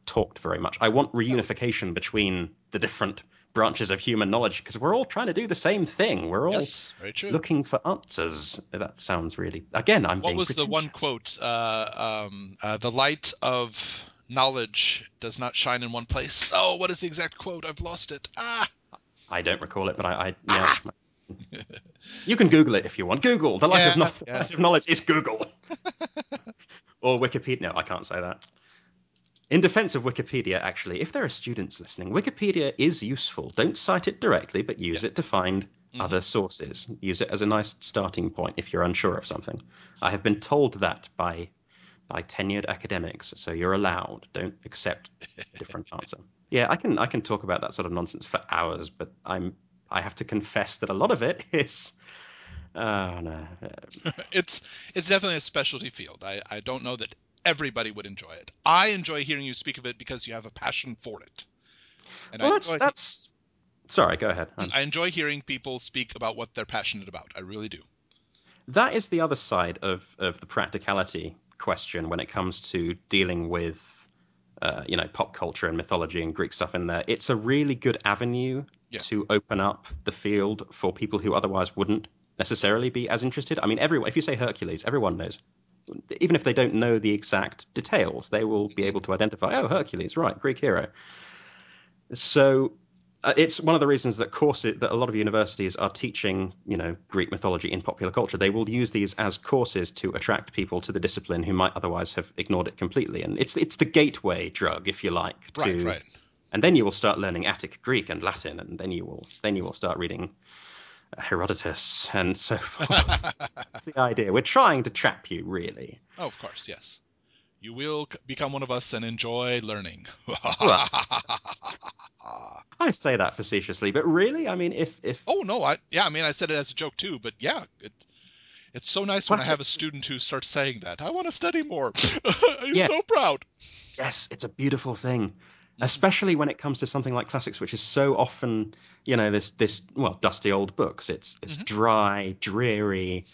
talked very much. I want reunification between the different branches of human knowledge because we're all trying to do the same thing. We're all Yes, very true. looking for answers. That sounds really... Again, I'm What being was the one pretentious. quote? The light of knowledge does not shine in one place. Oh, what is the exact quote? I've lost it. I don't recall it, but yeah. Ah! You can Google it if you want. Google. The light of Yes, yes. knowledge is Google. Or Wikipedia. No, I can't say that. In defense of Wikipedia, actually, if there are students listening, Wikipedia is useful. Don't cite it directly, but use it to find other sources. Use it as a nice starting point if you're unsure of something. I have been told that by tenured academics, so you're allowed. Don't accept a different answer. Yeah, I can talk about that sort of nonsense for hours, but I have to confess that a lot of it is... Oh, no. It's definitely a specialty field. I don't know that everybody would enjoy it. I enjoy hearing you speak of it because you have a passion for it. And Well, that's... Sorry, go ahead. I enjoy hearing people speak about what they're passionate about. I really do. That is the other side of the practicality question when it comes to dealing with, pop culture and mythology and Greek stuff in there. It's a really good avenue to open up the field for people who otherwise wouldn't necessarily be as interested. I mean, everyone, if you say Hercules, everyone knows. Even if they don't know the exact details, they will be able to identify, oh, Hercules, right, Greek hero. So it's one of the reasons that that a lot of universities are teaching, Greek mythology in popular culture. They will use these as courses to attract people to the discipline who might otherwise have ignored it completely. And it's the gateway drug, if you like, Right. And then you will start learning Attic Greek and Latin, and then you will start reading Herodotus and so forth. That's the idea. We're trying to trap you, really. Oh, of course, yes. You will become one of us and enjoy learning. Well, I say that facetiously, but really, I mean, if Oh no, I said it as a joke too, but yeah, it's so nice when I have a student who starts saying that. I want to study more. I'm so proud. Yes, it's a beautiful thing, especially when it comes to something like classics, which is so often, this dusty old books. It's dry, dreary,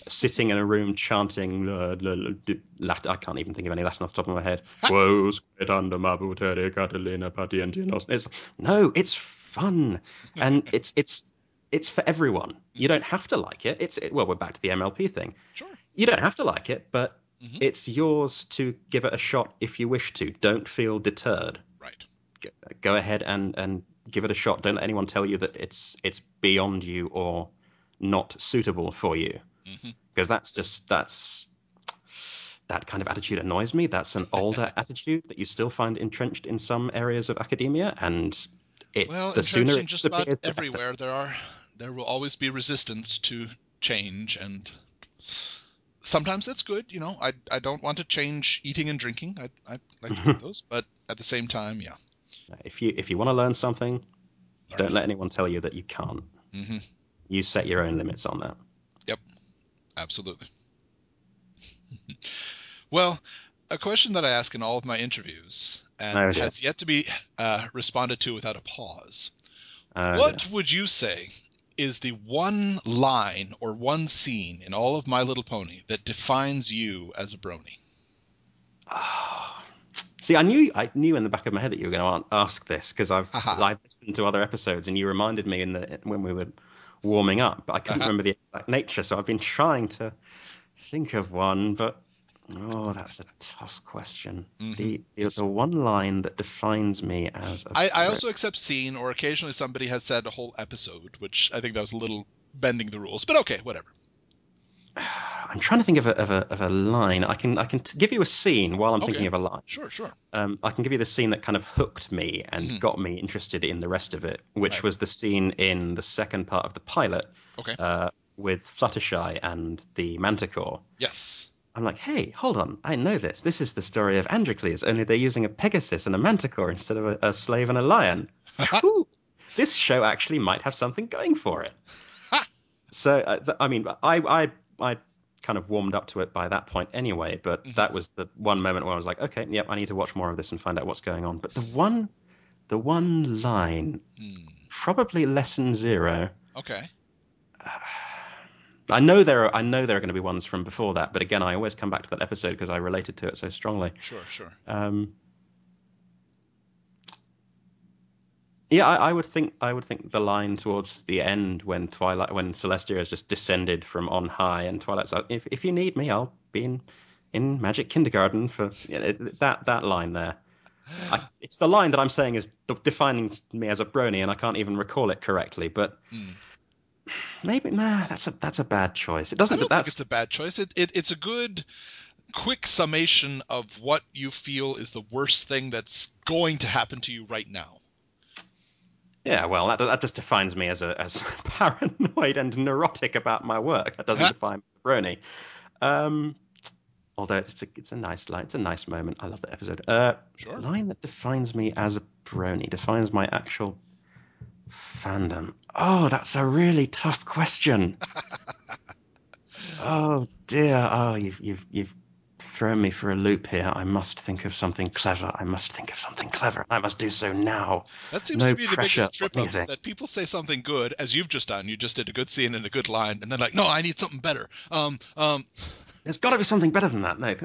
sitting in a room chanting Latin. I can't even think of any Latin off the top of my head. It's fun, and it's for everyone. You don't have to like it. We're back to the MLP thing. Sure. You don't have to like it, but it's yours to give it a shot if you wish to. Don't feel deterred. Right. Go ahead and give it a shot. Don't let anyone tell you that it's beyond you or not suitable for you. Because that kind of attitude annoys me. That's an older attitude that you still find entrenched in some areas of academia, and the sooner it just about disappears, everywhere there will always be resistance to change, and sometimes that's good. I don't want to change eating and drinking. I like to keep those, but at the same time, yeah. If you want to learn something, don't let anyone tell you that you can't. You set your own limits on that. Yep, absolutely. Well, a question that I ask in all of my interviews and has yet to be responded to without a pause. What would you say is the one line or one scene in all of My Little Pony that defines you as a brony? See, I knew in the back of my head that you were going to ask this because I've listened to other episodes and you reminded me when we were warming up, but I couldn't remember the exact nature, so I've been trying to think of one, but that's a tough question. The one line that defines me as a I also accept scene, or occasionally somebody has said a whole episode, which I think that was a little bending the rules, but okay, whatever. I'm trying to think of a line. I can give you a scene while I'm thinking of a line. Sure. I can give you the scene that kind of hooked me and got me interested in the rest of it, which was the scene in the second part of the pilot. With Fluttershy and the Manticore. Yes. I'm like, hey, hold on, I know this. This is the story of Androcles, only they're using a Pegasus and a Manticore instead of a slave and a lion. This show actually might have something going for it. So, I kind of warmed up to it by that point anyway, but that was the one moment where I was like, okay, yep, I need to watch more of this and find out what's going on. But the one line, probably Lesson Zero. Okay. I know there are going to be ones from before that, but again, I always come back to that episode because I related to it so strongly. Sure. Yeah, I would think the line towards the end when Celestia has just descended from on high, and Twilight's like, if you need me, I'll be in Magic Kindergarten for that line there. It's the line that I'm saying is defining me as a brony, and I can't even recall it correctly. But Mm. maybe that's a bad choice. It I doesn't. don't think it's That's a bad choice. It's a good, quick summation of what you feel is the worst thing that's going to happen to you right now. Yeah, well, that just defines me as paranoid and neurotic about my work. That doesn't define me as a brony. Um, Although it's a nice line. It's a nice moment. I love that episode. Sure. Line that defines me as a brony, defines my actual fandom. Oh, that's a really tough question. Oh dear. Oh, you've thrown me for a loop here. I must think of something clever. I must think of something clever. I must do so now. That seems to No be the pressure biggest or trip up, is anything. that people say something good, as you've just done. You just did a good scene and a good line, and then like, no, I need something better. There's got to be something better than that. No.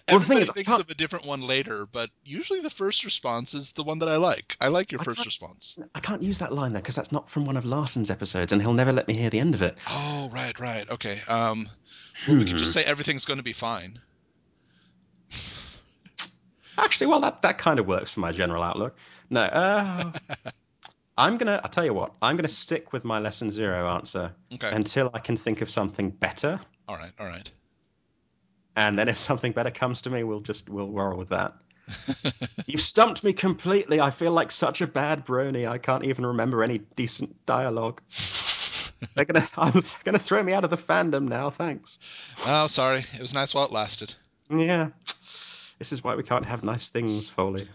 Well, the thing Everybody is, thinks of a different one later, but usually the first response is the one that I like. I like your I first can't response. I can't use that line though because that's not from one of Larson's episodes, and he'll never let me hear the end of it. Oh, right. Okay. Well, we could just Hmm. say everything's going to be fine. Actually, well, that kind of works for my general outlook. No, I'll tell you what, I'm gonna stick with my lesson zero answer Okay. until I can think of something better. All right. And then if something better comes to me, we'll roll with that. You've stumped me completely. I feel like such a bad brony. I can't even remember any decent dialogue. I'm gonna throw me out of the fandom now. Thanks. Oh, sorry. It was nice while it lasted. Yeah. This is why we can't have nice things, Foley.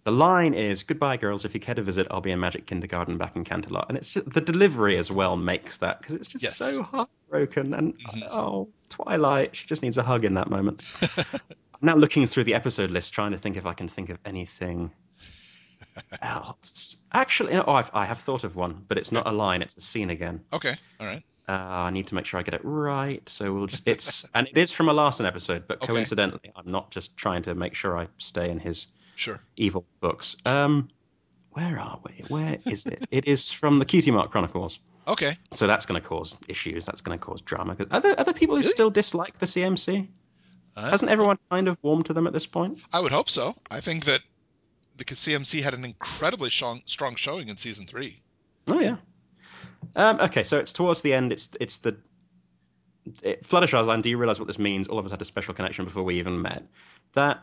The line is, "Goodbye, girls. If you care to visit, I'll be in Magic Kindergarten back in Canterlot." And it's just the delivery as well makes that because it's just so Yes. heartbroken. And Mhm. oh, Twilight, she just needs a hug in that moment. I'm now looking through the episode list, trying to think if I can think of anything else. Actually, I have thought of one, but it's Okay. not a line; it's a scene again. Okay. All right. I need to make sure I get it right. So it is from a Larson episode, but Okay. coincidentally, I'm not just trying to make sure I stay in his Sure. evil books. Where are we? Where is it? It is from the Cutie Mark Chronicles. Okay. So that's going to cause issues. That's going to cause drama. Are there people who Really? still dislike the CMC? I Hasn't everyone kind of warmed to them at this point? I would hope so. I think that the CMC had an incredibly strong showing in season 3. Oh yeah. Okay, so it's towards the end. Fluttershy Island. Do you realize what this means? All of us had a special connection before we even met. That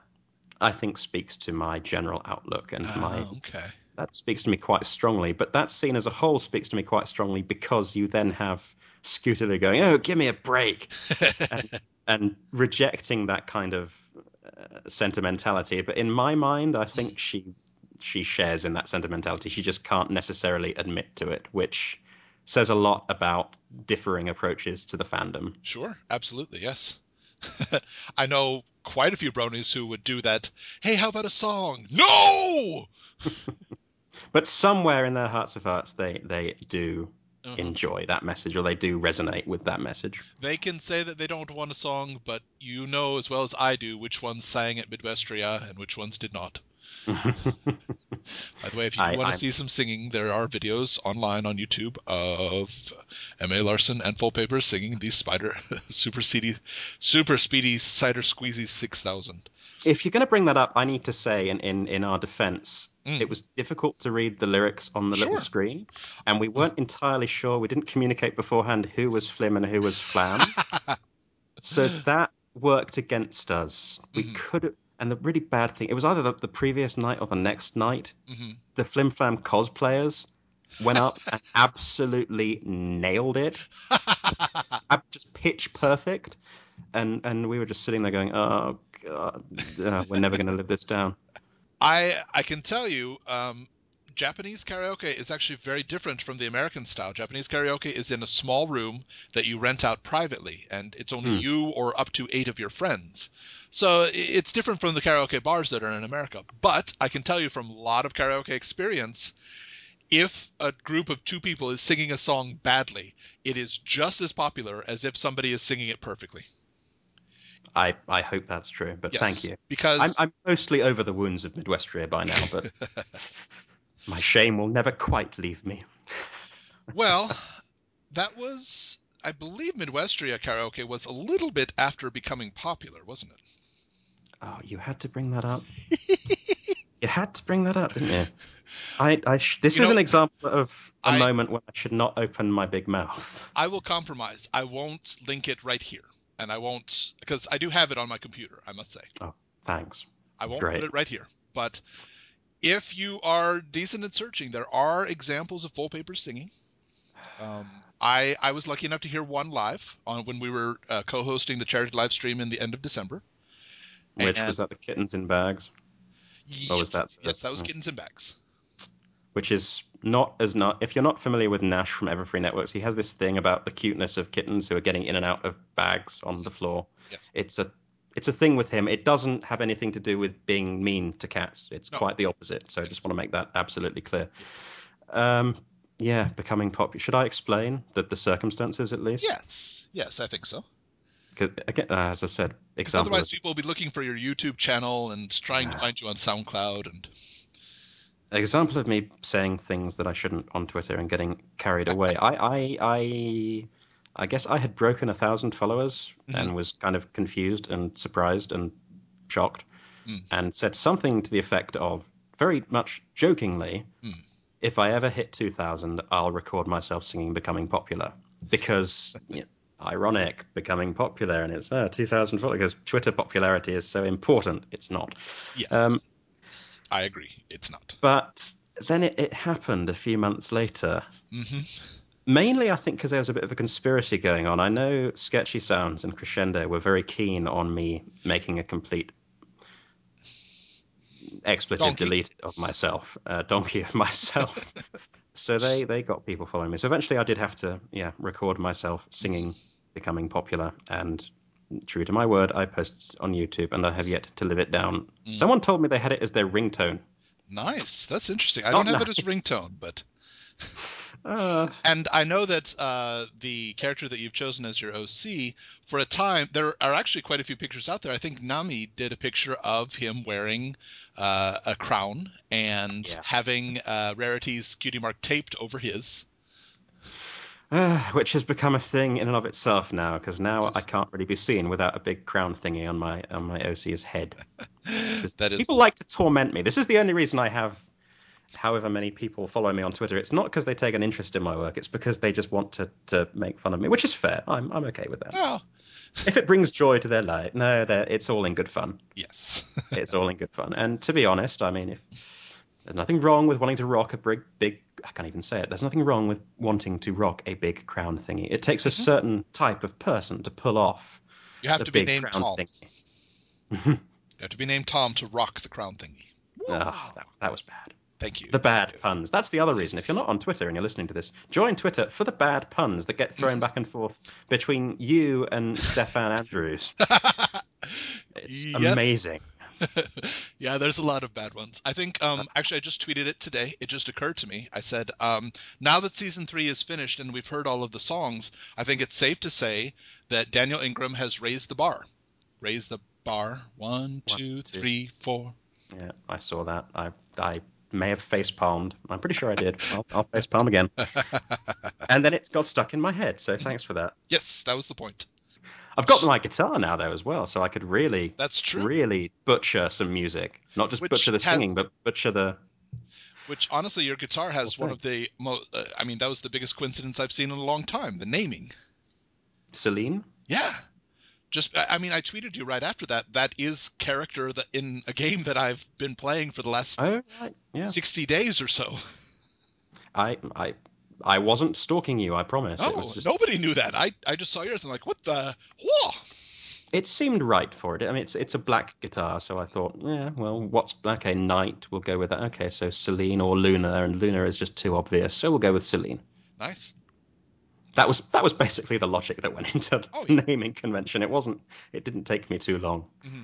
I think speaks to my general outlook and my Okay. that speaks to me quite strongly. But that scene as a whole speaks to me quite strongly because you then have Scootaloo going, "Oh, give me a break," and, and rejecting that kind of sentimentality. But in my mind, I think she shares in that sentimentality. She just can't necessarily admit to it, which says a lot about differing approaches to the fandom. Sure. Absolutely. Yes. I know quite a few bronies who would do that. Hey, how about a song? No! But somewhere in their hearts of hearts, they do Uh-huh. enjoy that message, or they do resonate with that message. They can say that they don't want a song, but you know as well as I do which ones sang at Midwestria and which ones did not. By the way, if you do want to I'm see some singing, there are videos online on YouTube of M.A. Larson and Foalpapers singing the Spider Super Speedy Cider Squeezy 6000. if you're going to bring that up, I need to say, in our defense, Mm, it was difficult to read the lyrics on the little sure. screen, and we weren't entirely sure. We didn't communicate beforehand who was Flim and who was Flam. So that worked against us. We hmm could have, and the really bad thing, it was either the previous night or the next night. hmm The Flim Flam cosplayers went up and absolutely nailed it, just pitch perfect. And we were just sitting there going, "Oh God, we're never going to live this down." I can tell you, Japanese karaoke is actually very different from the American style. Japanese karaoke is in a small room that you rent out privately, and it's only Hmm. you or up to 8 of your friends. So it's different from the karaoke bars that are in America. But I can tell you from a lot of karaoke experience, if a group of 2 people is singing a song badly, it is just as popular as if somebody is singing it perfectly. I hope that's true, but thank Yes, you. because I'm mostly over the wounds of Midwestria by now, but my shame will never quite leave me. well, that was, I believe, Midwestria karaoke was a little bit after becoming popular, wasn't Oh, you had to bring that up. it? You had to bring that up, didn't you? This You is know, an example of a I moment when I should not open my big mouth. I will compromise. I won't link it right here, and I won't because I do have it on my computer. I must say, Oh, thanks. I won't put Great. it right here. But if you are decent at searching, there are examples of Foalpapers singing. I was lucky enough to hear one live on when we were co-hosting the charity live stream in the end of December. Which was And that the kittens in bags? Or was that yes, that was Kittens in Bags. which is not as not if you're not familiar with Nash from Everfree Networks, he has this thing about the cuteness of kittens who are getting in and out of bags on the floor. Yes. It's a thing with him. It doesn't have anything to do with being mean to cats. It's No. quite the opposite. So I Yes. just want to make that absolutely clear. Yes. Yeah, becoming popular. Should I explain the circumstances at least? Yes. Yes, I think so. 'Cause, again, as I said, Because example otherwise, of people will be looking for your YouTube channel and trying to find you on SoundCloud and. me saying things that I shouldn't on Twitter and getting carried away. I guess I had broken 1,000 followers Mhm. and was kind of confused and surprised and shocked Mm, and said something to the effect of, very much jokingly, mm. if I ever hit 2,000, I'll record myself singing Becoming Popular. Because, ironic, becoming popular, and it's 2,000 followers, because Twitter popularity is so important. It's not. Yes, I agree. It's not. But then it happened a few months later. Hmm. Mainly, I think, because there was a bit of a conspiracy going on. I know Sketchy Sounds and Crescendo were very keen on me making a complete expletive Donkey. delete of myself, donkey of myself. So they got people following me. So eventually I did have to, record myself singing Becoming Popular. And true to my word, I posted on YouTube and I have yet to live it down. Mm. Someone told me they had it as their ringtone. Nice. That's interesting. I don't Not have it as nice. ringtone, but. Uh, And I know that the character that you've chosen as your OC, for a time, there are actually quite a few pictures out there. I think Nami did a picture of him wearing a crown and yeah. having Rarity's cutie mark taped over his. Which has become a thing in and of itself now, because now I Yes. can't really be seen without a big crown thingy on my OC's head. Because That is. people like to torment me. This is the only reason I have however many people follow me on Twitter. It's not because they take an interest in my work. It's because they just want to make fun of me, which is fair. I'm okay with that. Oh, If it brings joy to their life, no, it's all in good fun. yes. It's all in good fun. And to be honest, I mean, if there's nothing wrong with wanting to rock a big, I can't even say it. There's nothing wrong with wanting to rock a big crown thingy. It takes a Mhm. certain type of person to pull off You have the to be big named crown Tom. thingy. You have to be named Tom to rock the crown thingy. Ah, Whoa. that was bad. Thank you. The Thank bad you. puns. That's the other reason. If you're Yes. not on Twitter and you're listening to this, join Twitter for the bad puns that get thrown back and forth between you and Stefan Andrews. It's Yes. amazing. Yeah, there's a lot of bad ones. I think actually I just tweeted it today. It just occurred to me. I said, now that season 3 is finished and we've heard all of the songs, I think it's safe to say that Daniel Ingram has raised the bar. Raised the bar. One, One, two, two. three, four. Yeah, I saw that. I may have face palmed. I'm pretty sure I did. I'll face palm again. And then it got stuck in my head. So thanks for that. Yes, that was the point. I've got my guitar now though as well, so I could really, That's true. really butcher some music. Not just butcher Which the singing, has but butcher the which honestly your guitar whole has one thing. of the most I mean that was the biggest coincidence I've seen in a long time, the naming. Celine? Yeah. Just I mean I tweeted you right after that. That is character that in a game that I've been playing for the last Oh right, yeah. 60 days or so. I I I wasn't stalking you, I promise. It was Oh, just nobody knew that. I just saw yours and like, what the? Whoa! it seemed right for it. I mean it's a black guitar, so I thought, yeah, well, what's okay, Night, we'll go with that. Okay, so Celine or Luna, and Luna is just too obvious, so we'll go with Celine. Nice. That was basically the logic that went into Oh the yeah. naming convention. It didn't take me too long. Hmm.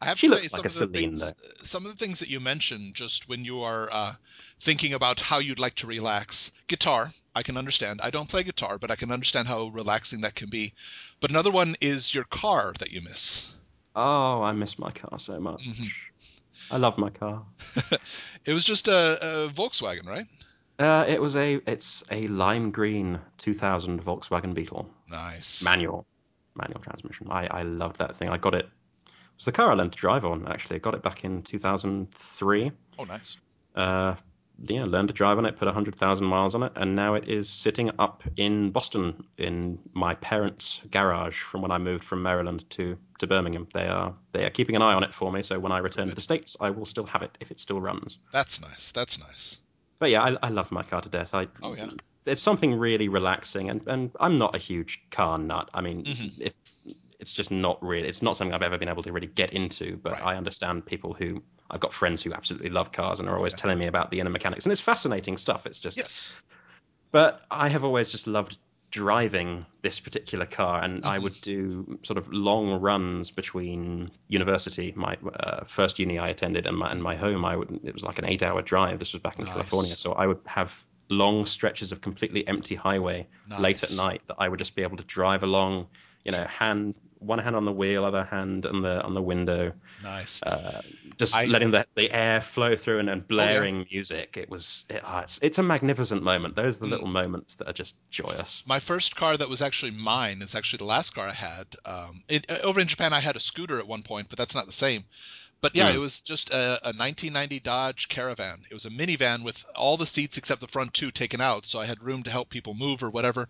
I have She to say, looks like a Celine, though. some of the things that you mentioned, just when you are thinking about how you'd like to relax. Guitar, I can understand. I don't play guitar, but I can understand how relaxing that can be. But another one is your car that you miss. Oh, I miss my car so Hmm. much. I love my car. It was just a Volkswagen, right? It's a lime green 2000 Volkswagen Beetle, Nice. manual, manual transmission. I loved that thing. I got it. It was the car I learned to drive on, actually. I got it back in 2003. Oh, nice. Uh, yeah, learned to drive on it, put 100,000 miles on it, and now it is sitting up in Boston in my parents' garage from when I moved from Maryland to Birmingham. They are keeping an eye on it for me, so when I return to Good. the States, I will still have it if it still runs. That's nice. That's nice. But yeah, I love my car to death. Oh yeah. It's something really relaxing, and I'm not a huge car nut. I mean, Hmm. if it's just not really, it's not something I've ever been able to really get into. But Right. I understand people who I've got friends who absolutely love cars and are Oh always yeah. telling me about the inner mechanics, and it's fascinating stuff. It's just, Yes. but I have always just loved driving this particular car, and I would Hmm. do sort of long runs between university, my first uni I attended, and my home. It was like an 8 hour drive. This was back in California, Nice. so I would have long stretches of completely empty highway late at Nice. night that I would just be able to drive along, Yeah. one hand on the wheel, other hand on the window, Nice. uh, just I letting the air flow through and then Oh yeah. blaring music. It's a magnificent moment. Those are the Mm. little moments that are just joyous. My first car that was actually mine is actually the last car I had. Over in Japan, I had a scooter at one point, but that's not the same. But yeah, it Mm. was just a 1990 Dodge Caravan. It was a minivan with all the seats except the front two taken out, so I had room to help people move or whatever.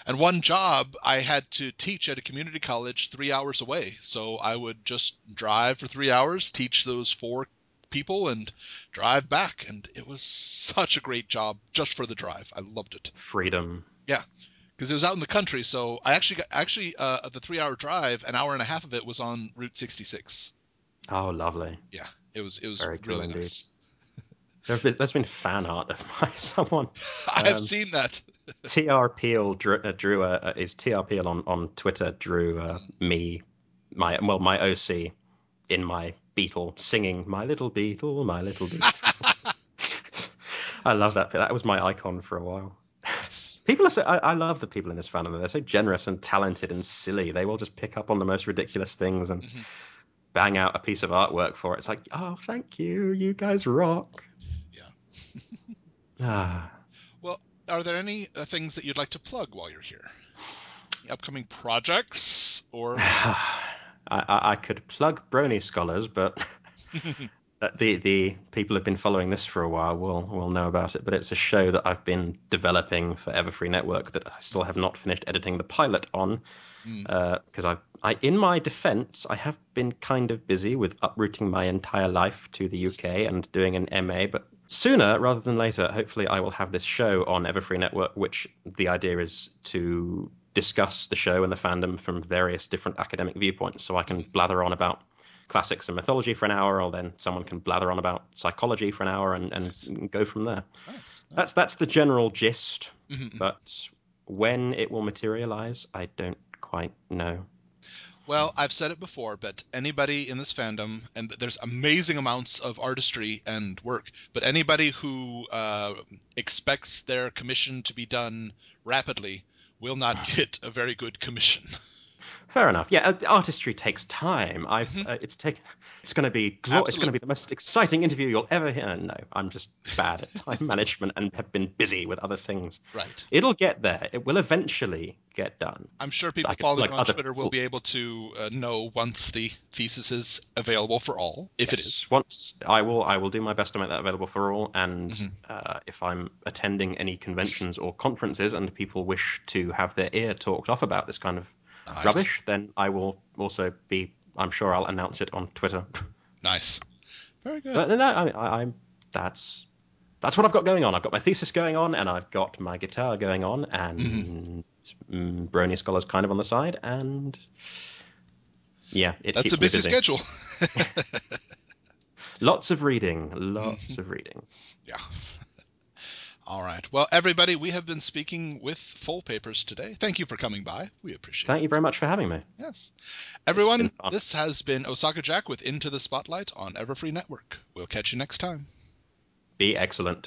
And one job, I had to teach at a community college 3 hours away. So I would just drive for 3 hours, teach those four people, and drive back. And it was such a great job just for the drive. I loved it. Freedom. Yeah, because it was out in the country. So I actually the 3 hour drive, an hour and a half of it was on Route 66. Oh, lovely. Yeah, it was Very cool really indeed. nice. There's been fan art of my someone. I have Um, seen that. TR Peel drew is TR Peel on Twitter drew Mm. me my OC in my Beetle singing my little Beetle, my little Beetle. I love that. That was my icon for a while. Nice. People are I love the people in this fandom. They're so generous and talented and silly. They will just pick up on the most ridiculous things and Hmm. bang out a piece of artwork for it. It's like, oh, thank you. You guys rock. Yeah. Ah. Well, are there any things that you'd like to plug while you're here? Any upcoming projects or? I could plug Brony Scholars, but the people who've been following this for a while will know about it. But it's a show that I've been developing for Everfree Network that I still have not finished editing the pilot on. Mm, Because in my defense, I have been kind of busy with uprooting my entire life to the yes. UK and doing an MA. But sooner rather than later, hopefully, I will have this show on Everfree Network, which the idea is to discuss the show and the fandom from various different academic viewpoints. So I can Hmm. blather on about classics and mythology for an hour, or then someone can blather on about psychology for an hour Nice. and go from there. Nice. Nice. That's the general gist, Hmm. Hmm. but when it will materialize, I don't quite know. Well, I've said it before, but anybody in this fandom, and there's amazing amounts of artistry and work, but anybody who expects their commission to be done rapidly will not get a very good commission. Fair enough. Yeah, artistry takes time. Hmm. It's going to be it's going to be Absolutely. the most exciting interview you'll ever hear. No, I'm just bad at time management and have been busy with other things. Right. It'll get there. It will eventually get done. I'm sure people Like following like on other Twitter will people. be able to know once the thesis is available for all, if it is. Yes, once I will do my best to make that available for all. And Hmm. if I'm attending any conventions or conferences and people wish to have their ear talked off about this kind of Nice. rubbish, then I will also be. I'm sure I'll announce it on Twitter. Nice. Very good. But no, I'm that's what I've got going on. I've got my thesis going on, and I've got my guitar going on, Hmm. and Brony Scholars kind of on the side, and yeah, it That's a keeps me busy busy. schedule. Lots of reading, lots Hmm. of reading. Yeah. All right. Well, everybody, we have been speaking with Foalpapers today. Thank you for coming by. We appreciate it. Thank you very much for having me. Yes. It's Everyone, been fun. this has been OsakaJack with Into the Spotlight on Everfree Network. We'll catch you next time. Be excellent.